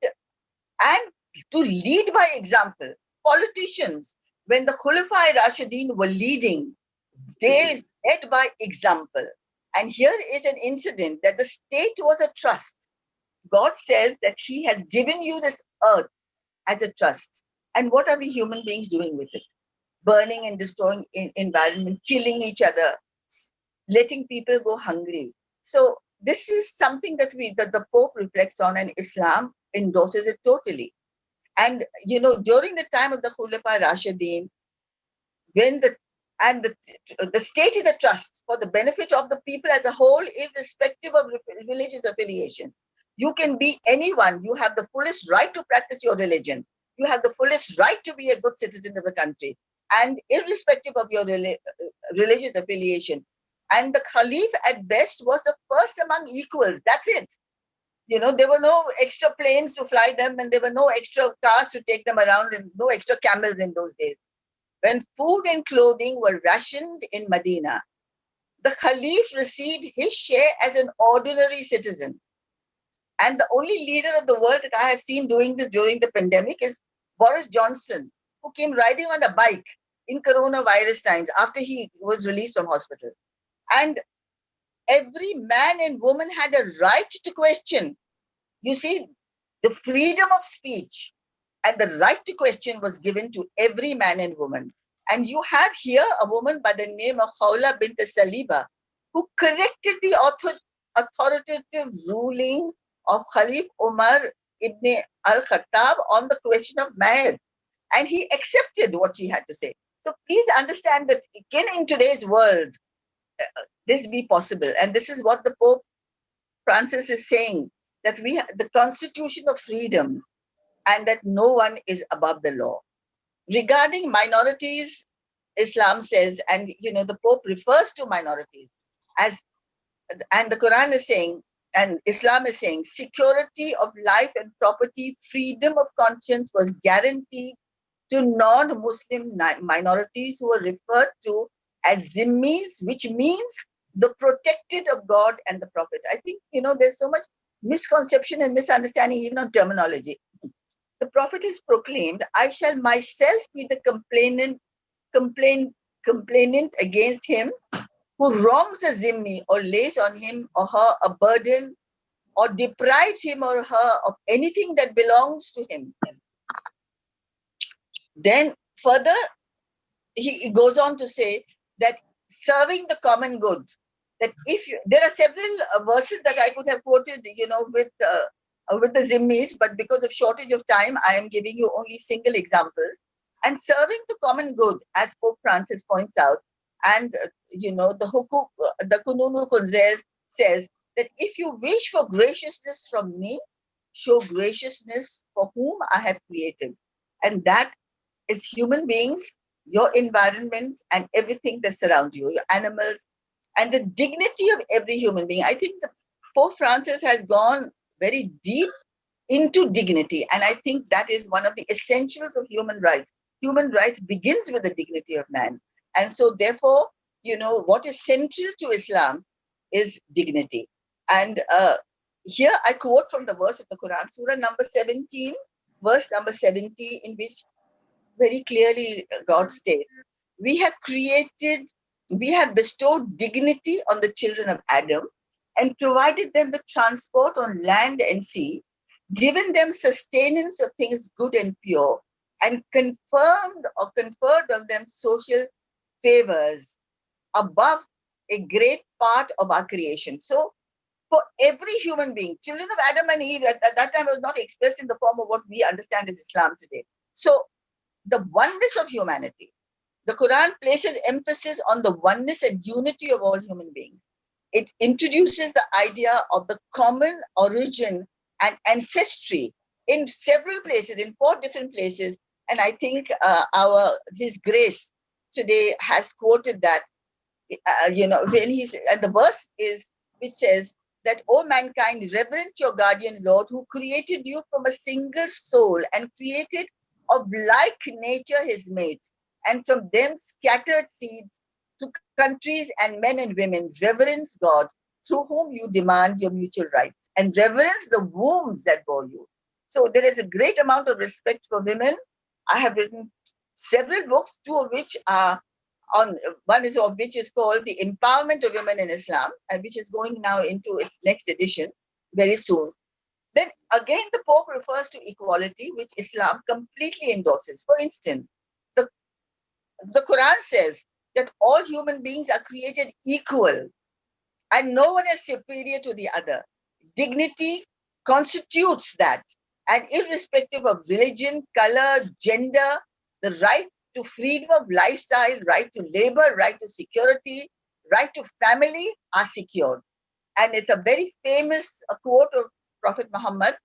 to lead by example. Politicians, when the Khulafa Rashidin were leading, they led by example. And here is an incident that the state was a trust. God says that he has given you this earth as a trust. And what are we human beings doing with it? Burning and destroying environment, killing each other, letting people go hungry. So this is something that the Pope reflects on, and Islam endorses it totally. And during the time of the Khulafa Rashidin, when the state is a trust for the benefit of the people as a whole, irrespective of religious affiliation. You can be anyone. You have the fullest right to practice your religion. You have the fullest right to be a good citizen of the country, and irrespective of your religious affiliation. And the Khalif at best was the first among equals. That's it. There were no extra planes to fly them, and there were no extra cars to take them around, and no extra camels in those days. When food and clothing were rationed in Medina, the Khalif received his share as an ordinary citizen. And the only leader of the world that I have seen doing this during the pandemic is Boris Johnson, who came riding on a bike in coronavirus times after he was released from hospital. And every man and woman had a right to question. You see, the freedom of speech and the right to question was given to every man and woman. And you have here a woman by the name of Khawla bint Saliba, who corrected the authoritative ruling of Khalif Umar ibn al-Khattab on the question of Mahr. And he accepted what she had to say. So please understand that can in today's world, this be possible. And this is what the Pope Francis is saying, that we have the constitution of freedom and that no one is above the law. Regarding minorities, Islam says, and the Pope refers to minorities as, and the Quran is saying, and Islam is saying, security of life and property, freedom of conscience was guaranteed to non-Muslim minorities who are referred to as zimmis, which means the protected of God and the Prophet. I think, there's so much misconception and misunderstanding even on terminology. The Prophet is proclaimed, I shall myself be the complainant against him who wrongs a zimmi or lays on him or her a burden or deprives him or her of anything that belongs to him. Then further, he goes on to say that serving the common good, that there are several verses that I could have quoted, with the zimmis, but because of shortage of time, I am giving you only single examples. And serving the common good, as Pope Francis points out, and the hukuk, the Kununul Kunzes says that if you wish for graciousness from me, show graciousness for whom I have created. And that is human beings, your environment, and everything that surrounds you, your animals, and the dignity of every human being. I think the Pope Francis has gone very deep into dignity. And I think that is one of the essentials of human rights. Human rights begins with the dignity of man. And so therefore, what is central to Islam is dignity. And here I quote from the verse of the Quran, Surah number 17, verse number 70, in which very clearly God states we have bestowed dignity on the children of Adam and provided them with transport on land and sea, given them sustenance of things good and pure, and confirmed or conferred on them social favors above a great part of our creation. So, for every human being, children of Adam and Eve at that time was not expressed in the form of what we understand as Islam today. So, the oneness of humanity, the Quran places emphasis on the oneness and unity of all human beings. It introduces the idea of the common origin and ancestry in several places, in 4 different places. And I think His Grace today has quoted that, when and the verse is, which says that, "O mankind, reverence your guardian Lord who created you from a single soul and created of like nature his mate, and from them scattered seeds to countries and men and women. Reverence God, through whom you demand your mutual rights, and reverence the wombs that bore you." So there is a great amount of respect for women. I have written several books, 2 of which are one of which is called The Empowerment of Women in Islam, and which is going now into its next edition very soon. Then again, the Pope refers to equality, which Islam completely endorses. For instance, the Quran says that all human beings are created equal and no one is superior to the other. Dignity constitutes that, and irrespective of religion, color, gender, the right to freedom of lifestyle, right to labor, right to security, right to family are secured. And it's a very famous quote of Prophet Muhammad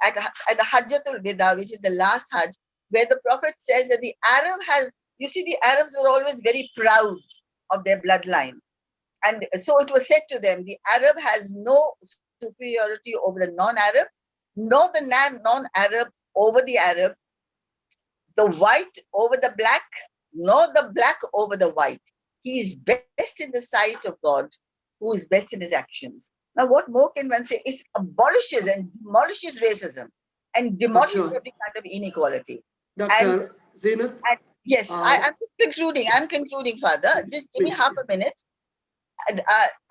at the Hajjatul Wida, which is the last Hajj, where the Prophet says that the Arabs were always very proud of their bloodline. And so it was said to them, the Arab has no superiority over the non-Arab, nor the non-Arab over the Arab, the white over the black, nor the black over the white. He is best in the sight of God, who is best in his actions. Now, what more can one say? It abolishes and demolishes racism and demolishes every kind of inequality. Dr. Zenat? Yes, I'm concluding. I'm concluding, Father. Just give me half a minute.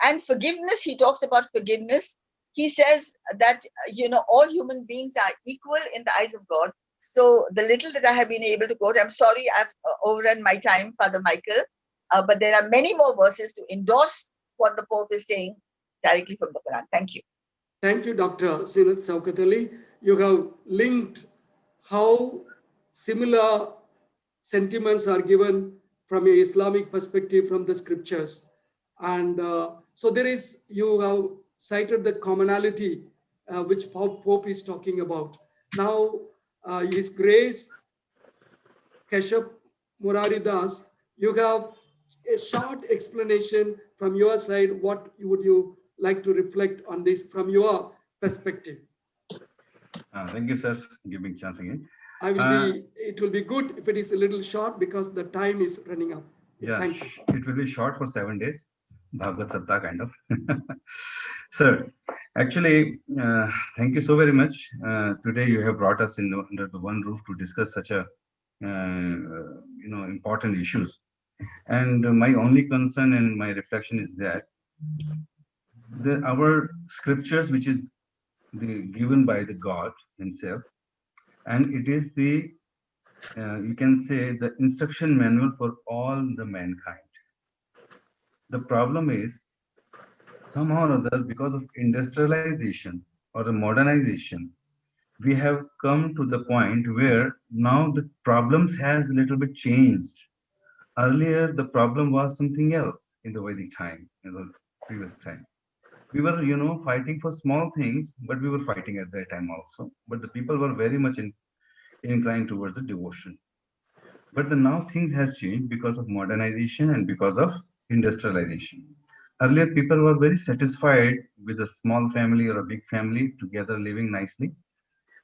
And forgiveness, he talks about forgiveness. He says that, all human beings are equal in the eyes of God. So the little that I have been able to quote, I'm sorry, I've overrun my time, Father Michael, but there are many more verses to endorse what the Pope is saying directly from the Quran. Thank you. Thank you, Dr. Sinath Saukatali. You have linked how similar sentiments are given from a Islamic perspective from the scriptures. And so you have cited the commonality which Pope is talking about. Now, His Grace, Keshav Murari Das, you have a short explanation from your side. What would you like to reflect on this from your perspective? Thank you, sir. Give me a chance again. It will be good if it is a little short because the time is running up. Yeah, thank you. It will be short for 7 days. Bhagavad Satta kind of. Sir, actually, thank you so very much. Today you have brought us under the one roof to discuss such a important issues. And my only concern and my reflection is that our scriptures, which is given by the God himself, and it is you can say the instruction manual for all the mankind. The problem is somehow or other, because of industrialization or the modernization, we have come to the point where now the problems has a little bit changed. Earlier, the problem was something else in the Vedic time, in the previous time. We were, fighting for small things, but we were fighting at that time also. But the people were very much inclined towards the devotion. But now things has changed because of modernization and because of industrialization. Earlier, people were very satisfied with a small family or a big family together living nicely.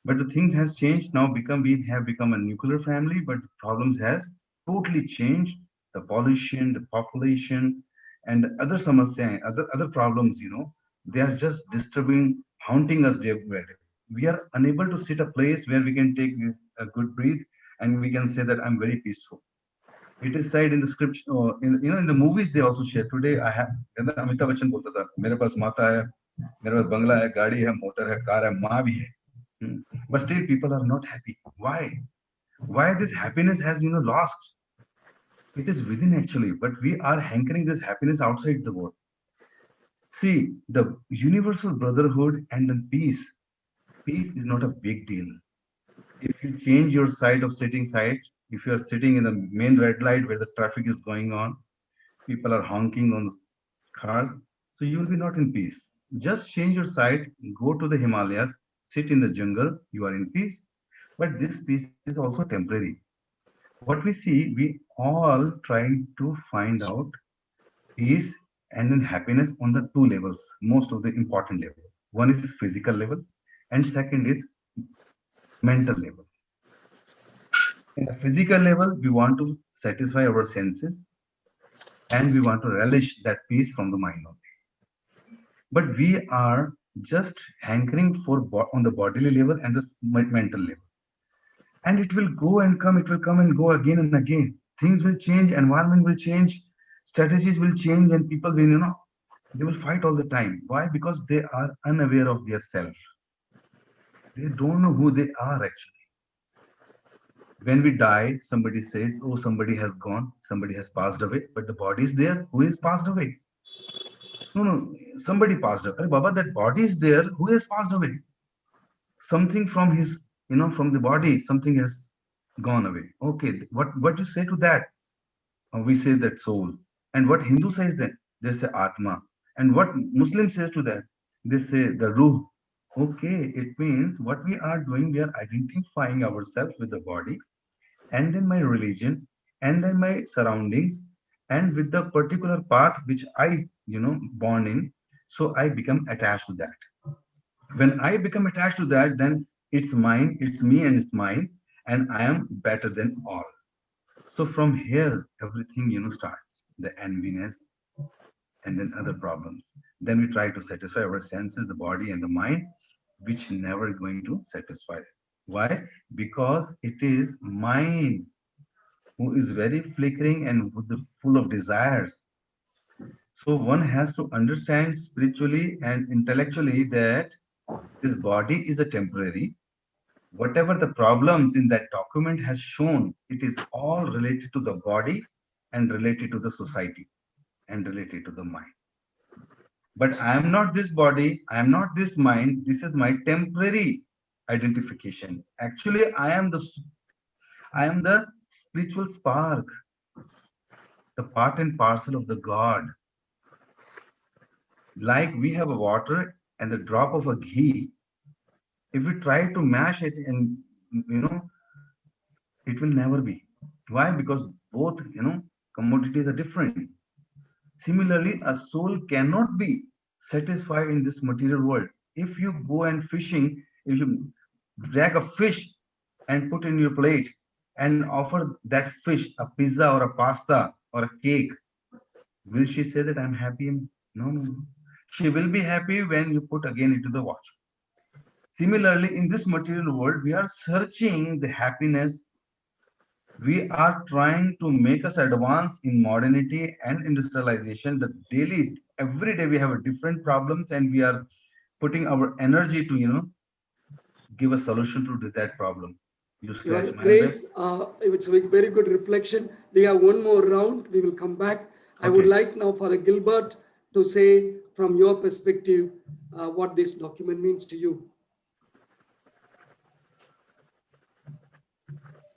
But the things has changed now. We have become a nuclear family, but the problems has totally changed. The pollution, the population, and other samasya, other problems, they are just disturbing, haunting us day by day. We are unable to sit a place where we can take a good breath and we can say that I'm very peaceful. It is said in the scripture, in the movies they also share. Today I have, Amitabh Bachchan बोलता था, मेरे पास माता है, मेरे पास बंगला है, गाड़ी है, motor है, कार है, माँ भी है. But still people are not happy. Why? Why this happiness has lost? It is within actually, but we are hankering this happiness outside the world. See, the universal brotherhood and the peace. Peace is not a big deal. If you change your side of sitting side, if you are sitting in the main red light where the traffic is going on, people are honking on cars, so you will be not in peace. Just change your side, go to the Himalayas, sit in the jungle, you are in peace. But this peace is also temporary. What we see, we all trying to find out peace and then happiness on the two levels, most of the important levels. One is physical level, and second is mental level. In the physical level, we want to satisfy our senses and we want to relish that peace from the mind only. But we are just hankering for on the bodily level and the mental level. And it will go and come, it will come and go again and again. Things will change, environment will change, strategies will change, and people will, they will fight all the time. Why? Because they are unaware of their self. They don't know who they are actually. When we die, somebody says, oh, somebody has gone, somebody has passed away, but the body is there. Who is passed away? No, somebody passed away. Baba, that body is there. Who has passed away? Something from his, from the body, something has gone away. Okay, what you say to that? We say that soul. And what Hindu says then? They say Atma. And what Muslim says to that? They say the Ruh. Okay, it means what we are doing, we are identifying ourselves with the body, and then my religion, and then my surroundings, and with the particular path which I, born in. So I become attached to that. When I become attached to that, then it's mine, it's me and it's mine, and I am better than all. So from here, everything, starts. The enviness, and then other problems. Then we try to satisfy our senses, the body and the mind, which never going to satisfy. Why? Because it is mind who is very flickering and full of desires. So one has to understand spiritually and intellectually that this body is a temporary. Whatever the problems in that document has shown, it is all related to the body and related to the society and related to the mind. But I am not this body, I am not this mind, this is my temporary identification. Actually, I am the spiritual spark, the part and parcel of the God. Like we have a water and the drop of a ghee, if we try to mash it and it will never be. Why? Because both commodities are different. Similarly, a soul cannot be satisfied in this material world. If you go and fishing, if you drag a fish and put in your plate and offer that fish a pizza or a pasta or a cake, will she say that I'm happy? No. She will be happy when you put again into the water. Similarly, in this material world, we are searching the happiness. We are trying to make us advance in modernity and industrialization. That daily, every day, we have a different problems, and we are putting our energy to give a solution to that problem. You scratch Your my Grace, back. it's a very good reflection. We have one more round. We will come back. I would Okay. like now Father Gilbert to say from your perspective what this document means to you.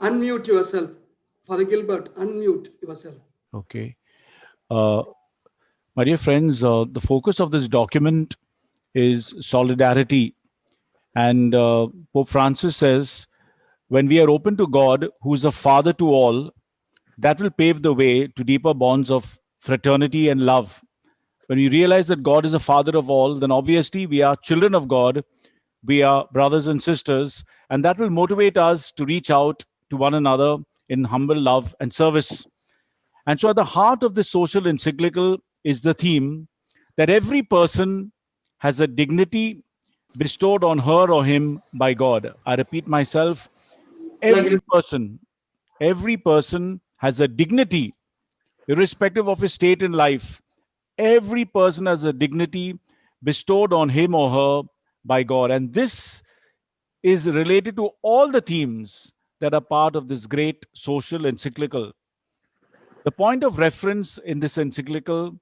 Unmute yourself. Father Gilbert, unmute yourself. Okay. My dear friends, the focus of this document is solidarity. And Pope Francis says, when we are open to God, who is a father to all, that will pave the way to deeper bonds of fraternity and love. When we realize that God is a father of all, then obviously we are children of God, we are brothers and sisters, and that will motivate us to reach out to one another in humble love and service. And so at the heart of this social encyclical is the theme that every person has a dignity bestowed on her or him by God. I repeat myself, every person has a dignity, irrespective of his state in life. Every person has a dignity bestowed on him or her by God. And this is related to all the themes that are part of this great social encyclical. The point of reference in this encyclical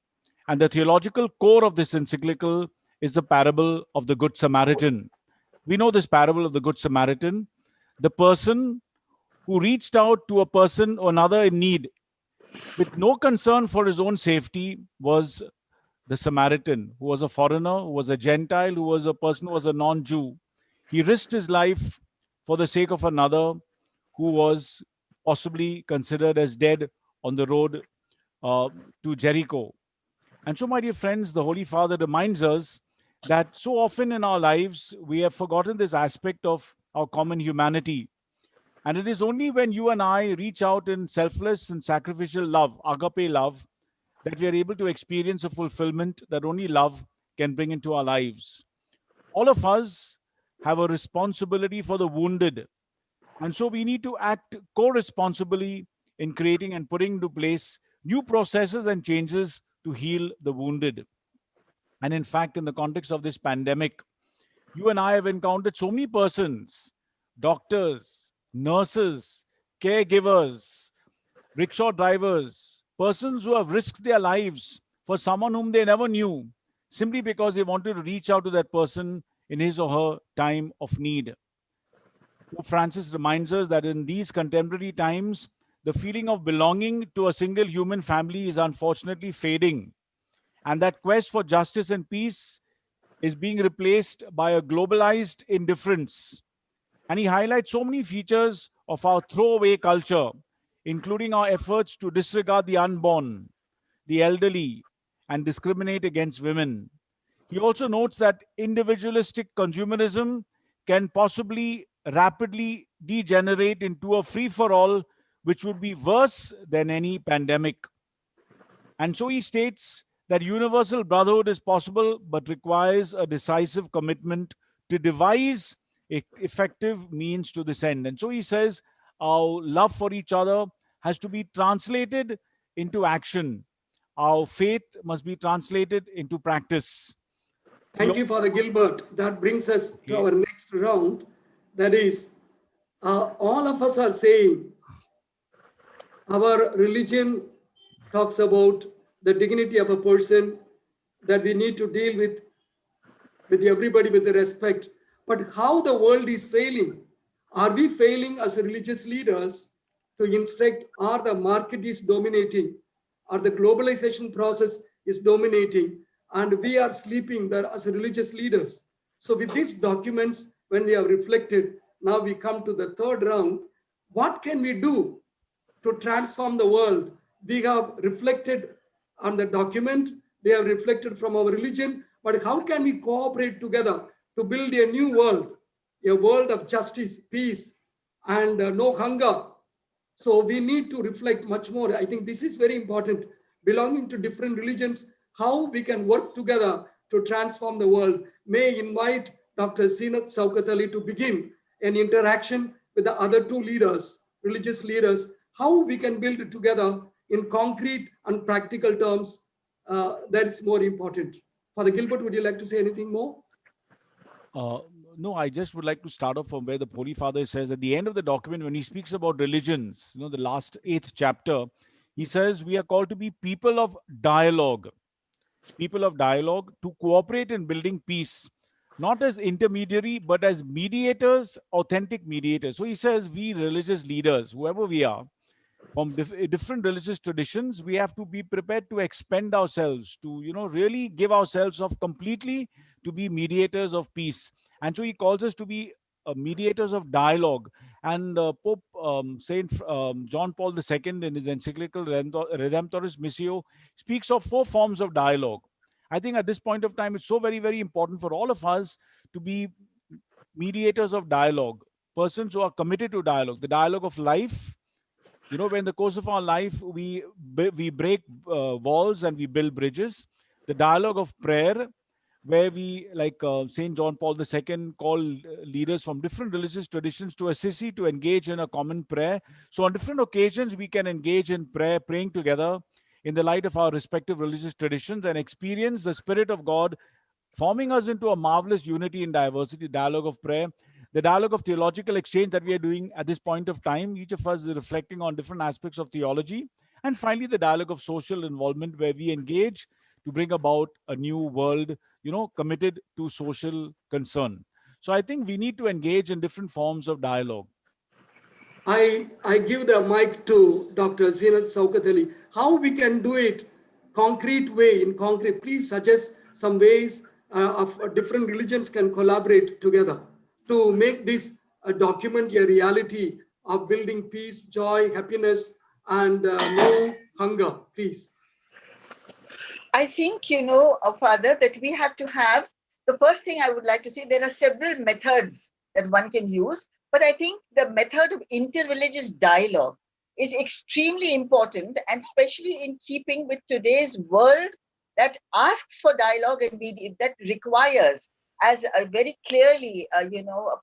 and the theological core of this encyclical is the parable of the Good Samaritan. We know this parable of the Good Samaritan, the person who reached out to a person or another in need with no concern for his own safety was the Samaritan, who was a foreigner, who was a Gentile, who was a person who was a non Jew. He risked his life for the sake of another who was possibly considered as dead on the road to Jericho. And so, my dear friends, the Holy Father reminds us that so often in our lives we have forgotten this aspect of our common humanity. And it is only when you and I reach out in selfless and sacrificial love, agape love, that we are able to experience a fulfillment that only love can bring into our lives. All of us have a responsibility for the wounded. And so we need to act co responsibly in creating and putting into place new processes and changes to heal the wounded. And in fact, in the context of this pandemic, you and I have encountered so many persons, doctors, nurses, caregivers, rickshaw drivers, persons who have risked their lives for someone whom they never knew, simply because they wanted to reach out to that person in his or her time of need. Pope Francis reminds us that in these contemporary times, the feeling of belonging to a single human family is unfortunately fading, and that quest for justice and peace is being replaced by a globalized indifference. And he highlights so many features of our throwaway culture, including our efforts to disregard the unborn, the elderly, and discriminate against women. He also notes that individualistic consumerism can possibly rapidly degenerate into a free for all, which would be worse than any pandemic. And so he states that universal brotherhood is possible, but requires a decisive commitment to devise effective means to this end. And so he says our love for each other has to be translated into action. Our faith must be translated into practice. Thank you, Father Gilbert. That brings us to our next round. That is, all of us are saying our religion talks about the dignity of a person, that we need to deal with everybody with respect. But how the world is failing? Are we failing as religious leaders to instruct, or the market is dominating, or the globalization process is dominating, and we are sleeping there as religious leaders? So with these documents, when we have reflected, now we come to the third round. What can we do to transform the world? We have reflected on the document, we have reflected from our religion, but how can we cooperate together to build a new world, a world of justice, peace, and no hunger? So we need to reflect much more. I think this is very important. Belonging to different religions, how we can work together to transform the world. May I invite Dr. Sinath Saukatali to begin an interaction with the other two leaders, religious leaders, how we can build it together in concrete and practical terms. That is more important. Father Gilbert, would you like to say anything more? No, I just would like to start off from where the Holy Father says at the end of the document, when he speaks about religions, the last 8th chapter, he says we are called to be people of dialogue to cooperate in building peace, not as intermediary, but as mediators, authentic mediators. So he says we religious leaders, whoever we are, from different religious traditions, we have to be prepared to expend ourselves, to really give ourselves up completely to be mediators of peace. And so he calls us to be mediators of dialogue. And Pope Saint John Paul II, in his encyclical Redemptoris Missio, speaks of 4 forms of dialogue. I think at this point of time, it's so very, very important for all of us to be mediators of dialogue, persons who are committed to dialogue, the dialogue of life. When in the course of our life, we break walls and we build bridges. The dialogue of prayer, where we, like St. John Paul II, call leaders from different religious traditions to Assisi to engage in a common prayer. So on different occasions, we can engage in prayer, praying together in the light of our respective religious traditions and experience the Spirit of God forming us into a marvelous unity in diversity, dialogue of prayer, the dialogue of theological exchange that we are doing at this point of time. Each of us is reflecting on different aspects of theology. And finally, the dialogue of social involvement, where we engage to bring about a new world, committed to social concern. So I think we need to engage in different forms of dialogue. I give the mic to Dr. Zinat Saukatali. How we can do it concrete way, in concrete, please suggest some ways of different religions can collaborate together to make this document a reality of building peace, joy, happiness, and no hunger, please. I think, Father, that we have to have, the first thing I would like to say, there are several methods that one can use, but I think the method of interreligious dialogue is extremely important, and especially in keeping with today's world that asks for dialogue and that requires, as very clearly,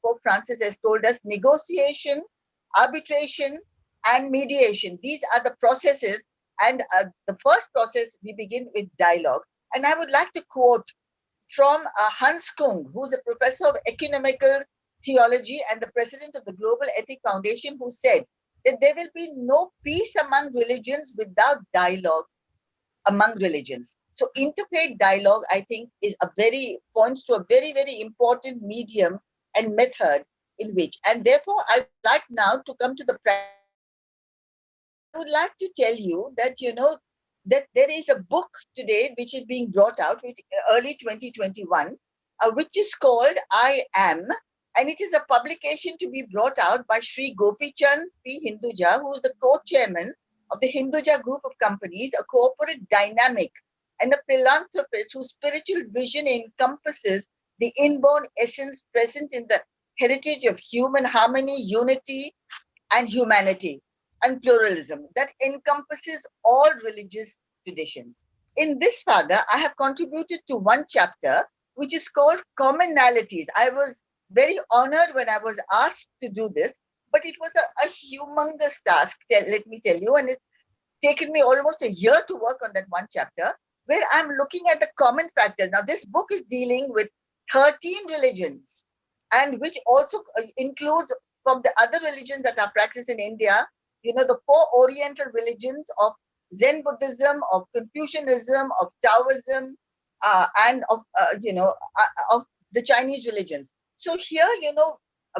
Pope Francis has told us, negotiation, arbitration, and mediation. These are the processes. And the first process, we begin with dialogue. And I would like to quote from Hans Kung, who's a professor of economical theology and the president of the Global Ethic Foundation, who said that there will be no peace among religions without dialogue among religions. So interfaith dialogue, I think, points to a very, very important medium and method in which. And therefore, I would like now to come to the I would like to tell you that, that there is a book today which is being brought out with early 2021, which is called I Am. And it is a publication to be brought out by Sri Gopi Chand P. Hinduja, who is the co-chairman of the Hinduja Group of Companies, a corporate dynamic and a philanthropist whose spiritual vision encompasses the inborn essence present in the heritage of human harmony, unity, and humanity and pluralism that encompasses all religious traditions. In this, Father, I have contributed to one chapter which is called Commonalities. I was very honored when I was asked to do this, but it was a humongous task, let me tell you, and it's taken me almost a year to work on that one chapter, where I'm looking at the common factors. Now, this book is dealing with 13 religions, and which also includes from the other religions that are practiced in India, the 4 Oriental religions of Zen Buddhism, of Confucianism, of Taoism, and of the Chinese religions. So here,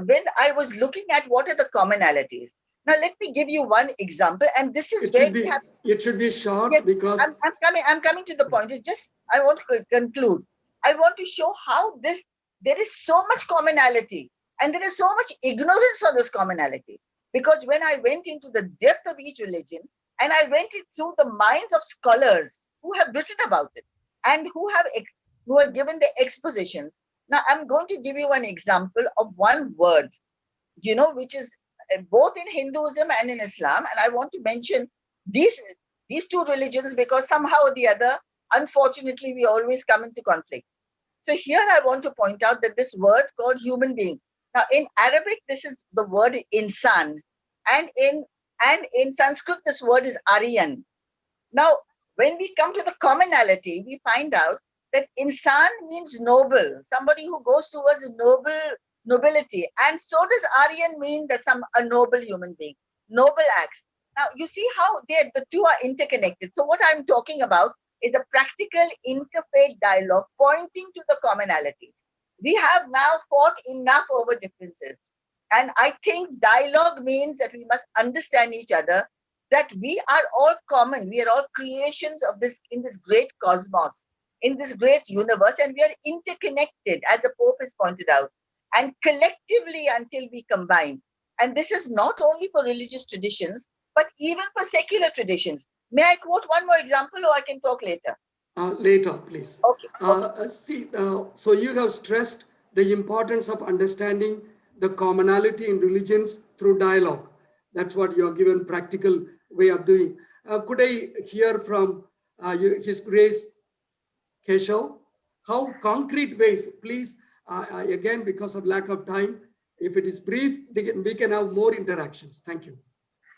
when I was looking at what are the commonalities. Now, let me give you one example, and this is it should be short. Yes, Because I'm coming to the point. It's just I want to conclude. I want to show how there is so much commonality and there is so much ignorance of this commonality. Because when I went into the depth of each religion and I went through the minds of scholars who have written about it and who have given the exposition. Now, I'm going to give you an example of one word, which is both in Hinduism and in Islam. And I want to mention these 2 religions because somehow or the other, unfortunately, we always come into conflict. So here I want to point out that this word called human being. Now, in Arabic, this is the word insan. And in Sanskrit, this word is Aryan. Now, when we come to the commonality, we find out that insan means noble, somebody who goes towards nobility. And so does Aryan mean that a noble human being, noble acts. Now, you see how the 2 are interconnected. So what I'm talking about is a practical interfaith dialogue pointing to the commonalities. We have now fought enough over differences. And I think dialogue means that we must understand each other, that we are all common. We are all creations of in this great cosmos, in this great universe, and we are interconnected, as the Pope has pointed out, and collectively until we combine. And this is not only for religious traditions, but even for secular traditions. May I quote one more example, or I can talk later? Later, please. Okay. So you have stressed the importance of understanding the commonality in religions through dialogue. That's what you are given practical way of doing. Could I hear from His Grace Keshav? how concrete ways, please, again, because of lack of time, if it is brief, we can have more interactions. Thank you.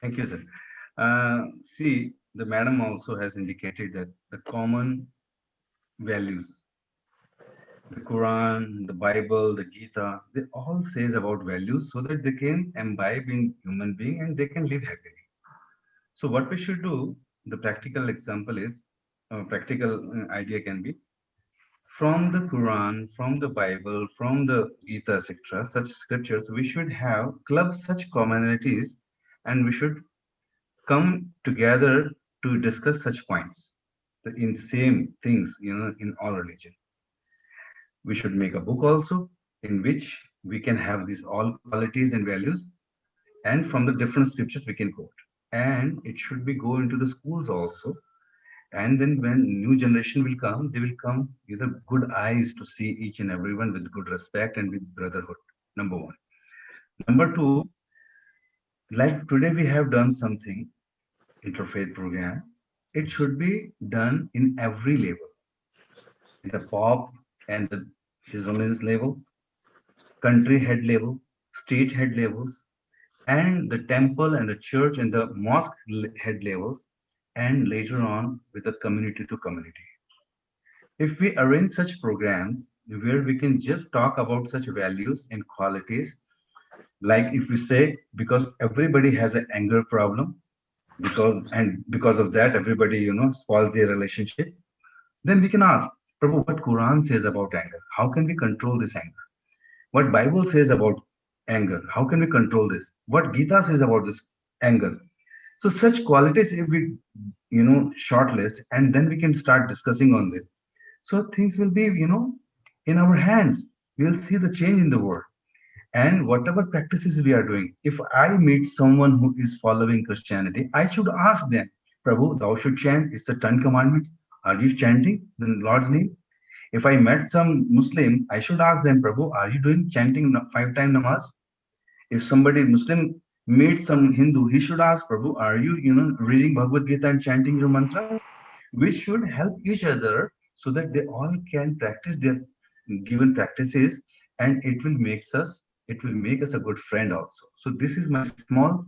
Thank you, sir. See, the madam also has indicated that the common values, the Quran, the Bible, the Gita, they all says about values so that they can imbibe in human being and they can live happily. So what we should do, the practical example is, practical idea can be, from the Quran, from the Bible, from the Gita, etc., such scriptures, we should have club such commonalities and we should come together to discuss such points in same things, in all religion. We should make a book also in which we can have these all qualities and values, and from the different scriptures we can quote. And it should be go into the schools also. And then when new generation will come, they will come with a good eyes to see each and everyone with good respect and with brotherhood. Number one. Number two, like today we have done something interfaith program. It should be done in every level, in the pop and the business level, country head level, state head levels, and the temple and the church and the mosque head levels, and later on with the community to community. If we arrange such programs where we can just talk about such values and qualities, like if we say, because everybody has an anger problem, because of that everybody spoils their relationship, then we can ask, Prabhu, what Quran says about anger? How can we control this anger? What Bible says about anger? How can we control this? What Gita says about this anger? So such qualities, if we shortlist, and then we can start discussing on this. So things will be in our hands. We'll see the change in the world. And whatever practices we are doing, if I meet someone who is following Christianity, I should ask them, Prabhu, thou should chant. It's the 10 commandments. Are you chanting the Lord's name? If I met some Muslim, I should ask them, Prabhu, are you doing chanting 5 time namaz? If somebody Muslim meets some Hindu, he should ask, Prabhu, are you, reading Bhagavad Gita and chanting your mantras? We should help each other so that they all can practice their given practices, and it will make us a good friend also. So this is my small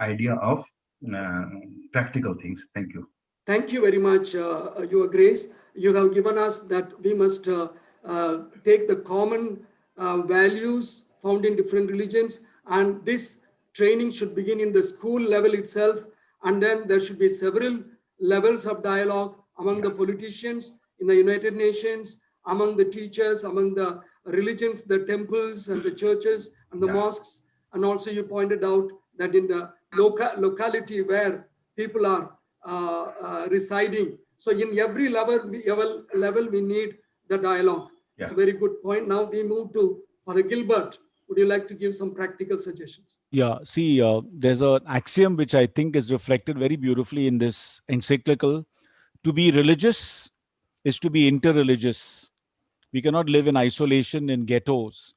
idea of uh, practical things. Thank you. Thank you very much, Your Grace. You have given us that we must take the common values found in different religions, and this training should begin in the school level itself, and then there should be several levels of dialogue among the politicians in the United Nations, among the teachers, among the religions, the temples and the churches and the mosques. And also you pointed out that in the locality where people are residing. So in every level, we need the dialogue. Yeah. It's a very good point. Now we move to Father Gilbert. Would you like to give some practical suggestions? Yeah, see, there's an axiom which I think is reflected very beautifully in this encyclical. To be religious is to be interreligious. We cannot live in isolation in ghettos.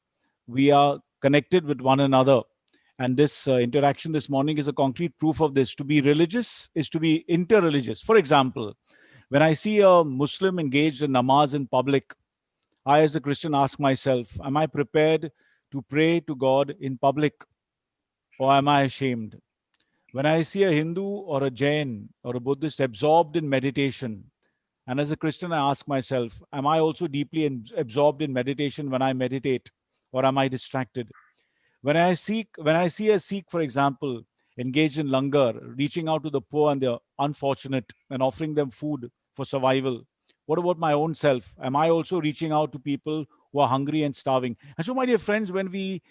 We are connected with one another. And this interaction this morning is a concrete proof of this. To be religious is to be interreligious. For example, when I see a Muslim engaged in namaz in public, I, as a Christian, ask myself, am I prepared to pray to God in public, or am I ashamed? When I see a Hindu or a Jain or a Buddhist absorbed in meditation, and as a Christian, I ask myself, am I also deeply absorbed in meditation when I meditate, or am I distracted? When I see a Sikh, for example, engaged in langar, reaching out to the poor and the unfortunate and offering them food for survival, what about my own self? Am I also reaching out to people who are hungry and starving? And so, my dear friends, when we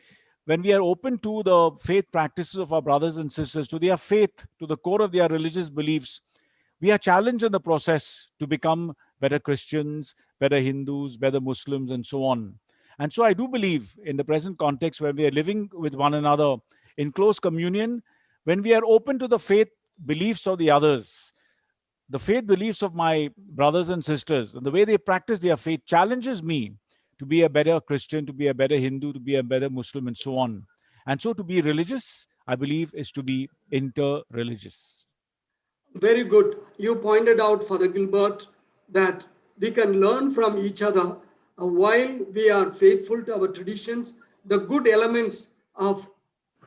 are open to the faith practices of our brothers and sisters, to their faith, to the core of their religious beliefs, we are challenged in the process to become better Christians, better Hindus, better Muslims, and so on. And so I do believe in the present context where we are living with one another in close communion, when we are open to the faith beliefs of the others, the faith beliefs of my brothers and sisters, and the way they practice their faith challenges me to be a better Christian, to be a better Hindu, to be a better Muslim, and so on. And so to be religious, I believe, is to be inter-religious. Very good. You pointed out, Father Gilbert, that we can learn from each other while we are faithful to our traditions, the good elements of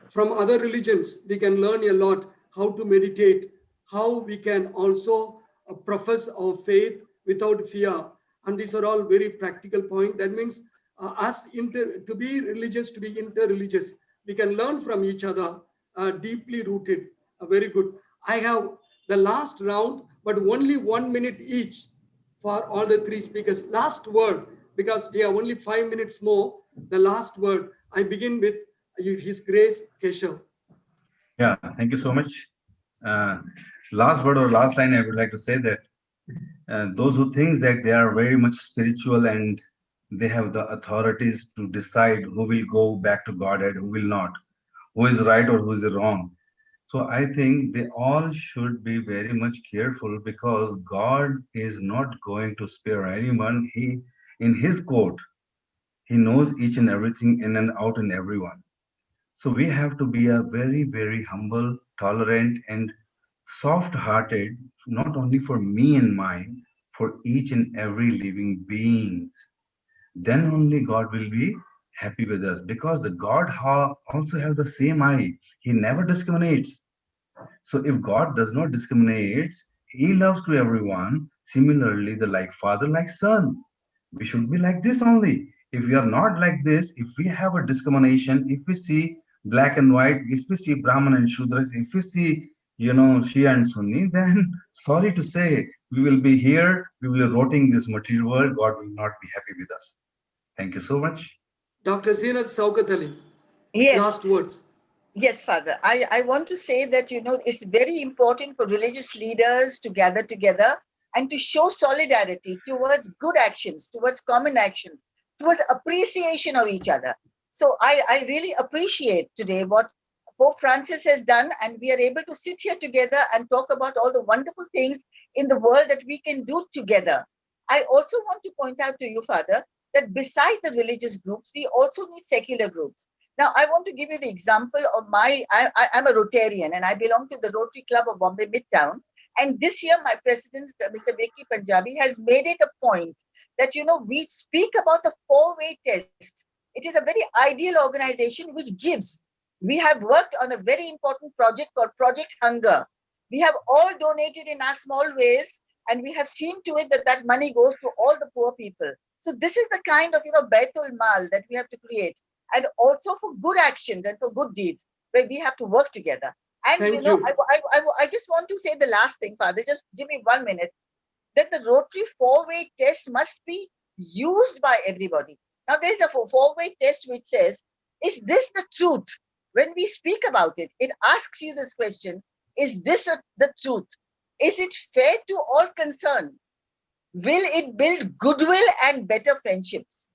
from other religions. We can learn a lot how to meditate, how we can also profess our faith without fear. And these are all very practical points. That means to be religious, to be interreligious, we can learn from each other, deeply rooted. Very good. I have the last round, but only 1 minute each for all the three speakers. Last word, because we have only 5 minutes more. The last word. I begin with His Grace Keshav. Yeah, thank you so much. Last word or last line, I would like to say that those who think that they are very much spiritual and they have the authorities to decide who will go back to God and who will not, who is right or who is wrong. So I think they all should be very much careful, because God is not going to spare anyone. He, in his court, he knows each and everything in and out in everyone. So we have to be a very, very humble, tolerant, and soft-hearted, not only for me and mine, for each and every living beings. Then only God will be happy with us, because the God also have the same eye. He never discriminates. So if God does not discriminate, he loves to everyone. Similarly, the like father, like son. We should be like this only. If we are not like this, if we have a discrimination, if we see black and white, if we see Brahman and Shudras, if we see, Shia and Sunni, then sorry to say, we will be here, we will be rotting this material world. God will not be happy with us. Thank you so much. Dr. Zeenat Saukat Ali, Yes. last words. Yes, Father. I want to say that, it's very important for religious leaders to gather together and to show solidarity towards good actions, towards common actions, towards appreciation of each other. So I really appreciate today what Pope Francis has done, and we are able to sit here together and talk about all the wonderful things in the world that we can do together. I also want to point out to you, Father, that besides the religious groups, we also need secular groups. Now, I want to give you the example of I'm a Rotarian and I belong to the Rotary Club of Bombay Midtown. And this year, my president, Mr. Vicky Punjabi, has made it a point that, we speak about the four-way test. It is a very ideal organization which gives. We have worked on a very important project called Project Hunger. We have all donated in our small ways, and we have seen to it that that money goes to all the poor people. So this is the kind of, Baitul Mal that we have to create. And also for good actions and for good deeds, where we have to work together. And Thank you. I just want to say the last thing, Father. Just give me 1 minute. That the Rotary four-way test must be used by everybody. Now there's a four-way test which says, "Is this the truth?" When we speak about it, it asks you this question: Is this the truth? Is it fair to all concerned? Will it build goodwill and better friendships?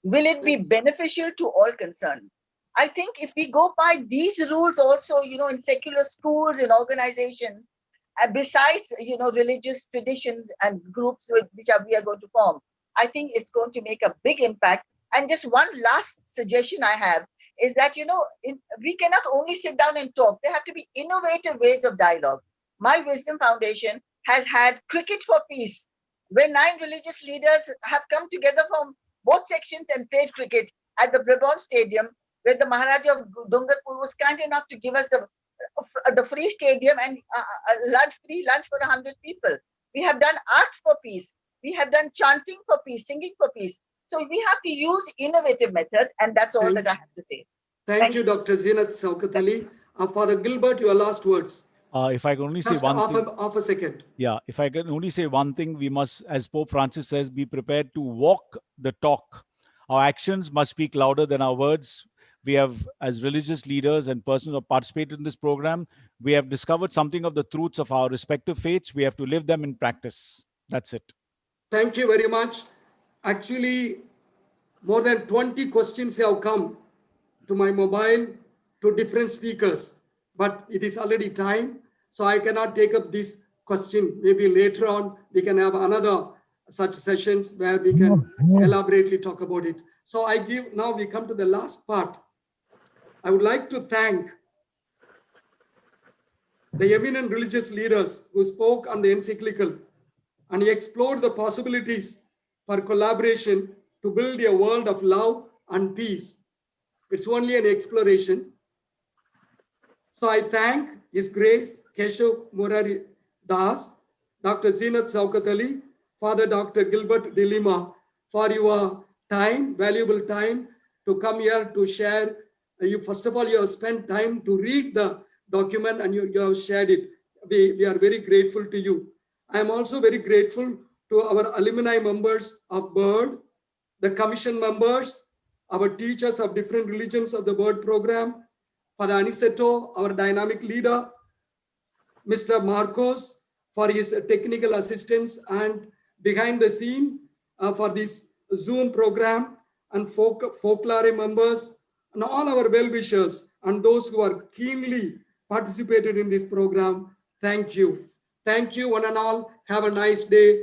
Will it be beneficial to all concerned? I think if we go by these rules also, in secular schools, in organizations, besides, religious traditions and groups which we are going to form, I think it's going to make a big impact. And just one last suggestion I have is that, we cannot only sit down and talk. There have to be innovative ways of dialogue. My Wisdom Foundation has had Cricket for Peace, where 9 religious leaders have come together from both sections and played cricket at the Brabant Stadium, where the Maharaja of Dungarpur was kind enough to give us the free stadium and free lunch for 100 people. We have done art for peace. We have done chanting for peace, singing for peace. So we have to use innovative methods, and that's all that I have to say. Thank you, Dr. Zeenat Saukat Ali. Father Gilbert, your last words. If I can only say Just one thing. half a second. Yeah, if I can only say one thing, we must, as Pope Francis says, be prepared to walk the talk. Our actions must speak louder than our words. We have, as religious leaders and persons who have participated in this program, we have discovered something of the truths of our respective faiths. We have to live them in practice. That's it. Thank you very much. Actually, more than 20 questions have come to my mobile to different speakers, but it is already time. So I cannot take up this question. Maybe later on, we can have another such sessions where we can elaborately talk about it. So now we come to the last part. I would like to thank the eminent religious leaders who spoke on the encyclical and explored the possibilities for collaboration to build a world of love and peace. It's only an exploration. So I thank His Grace Keshav Murari Das, Dr. Zeenat Saukat Ali, Father Dr. Gilbert Dilima for your time, valuable time to come here to share. You, first of all, you have spent time to read the document and you have shared it. We are very grateful to you. I am also very grateful to our alumni members of BIRD, the commission members, our teachers of different religions of the BIRD program, Father Aniceto, our dynamic leader, Mr. Marcos for his technical assistance and behind the scene for this Zoom program, and folklore members and all our well-wishers and those who are keenly participated in this program. Thank you. Thank you one and all. Have a nice day.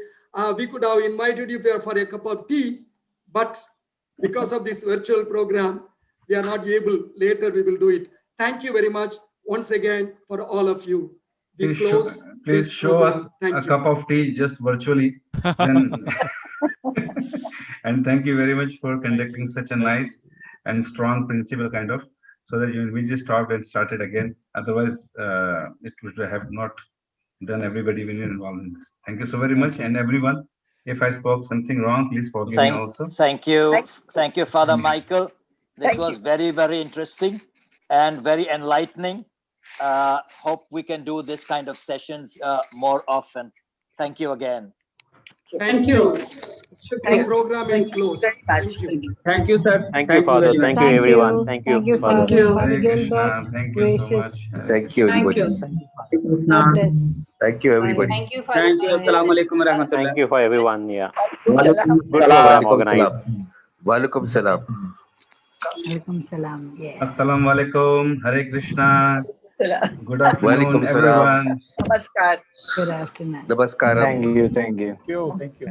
We could have invited you there for a cup of tea, but because of this virtual program, we are not able. Later we will do it. Thank you very much once again for all of you. We close Please this show program. us Thank a you. cup of tea just virtually. Then and thank you very much for conducting such a nice and strong principle kind of, so that we just stopped and started again. Otherwise, it would have not done everybody being involved in this. Thank you so very much, and everyone. If I spoke something wrong, please forgive me also. Thank you, Father Michael. This Thank was you. very, very interesting and very enlightening. Hope we can do this kind of sessions more often. Thank you again. Thank you. The program is closed. Thank you. Thank you, sir. Thank you, Father. very much. Thank you, everyone. Thank you, Father. Thank you. Hare Krishna. Thank you so much. Thank you, everybody. God bless. Thank you, everybody. Thank you, Father. Thank you. Assalamu alaikum wa rahmatullah. Thank you for everyone. Yeah. Salam. Good program Walaikum organized. salam. Walaikum salam. Alaikum salam. Yes. Assalamu alaikum. Hare Krishna. Salam. Good afternoon, Walaikum salam. everyone. Namaskar. Good afternoon. Namaskaram. Thank you. Thank you. Thank you.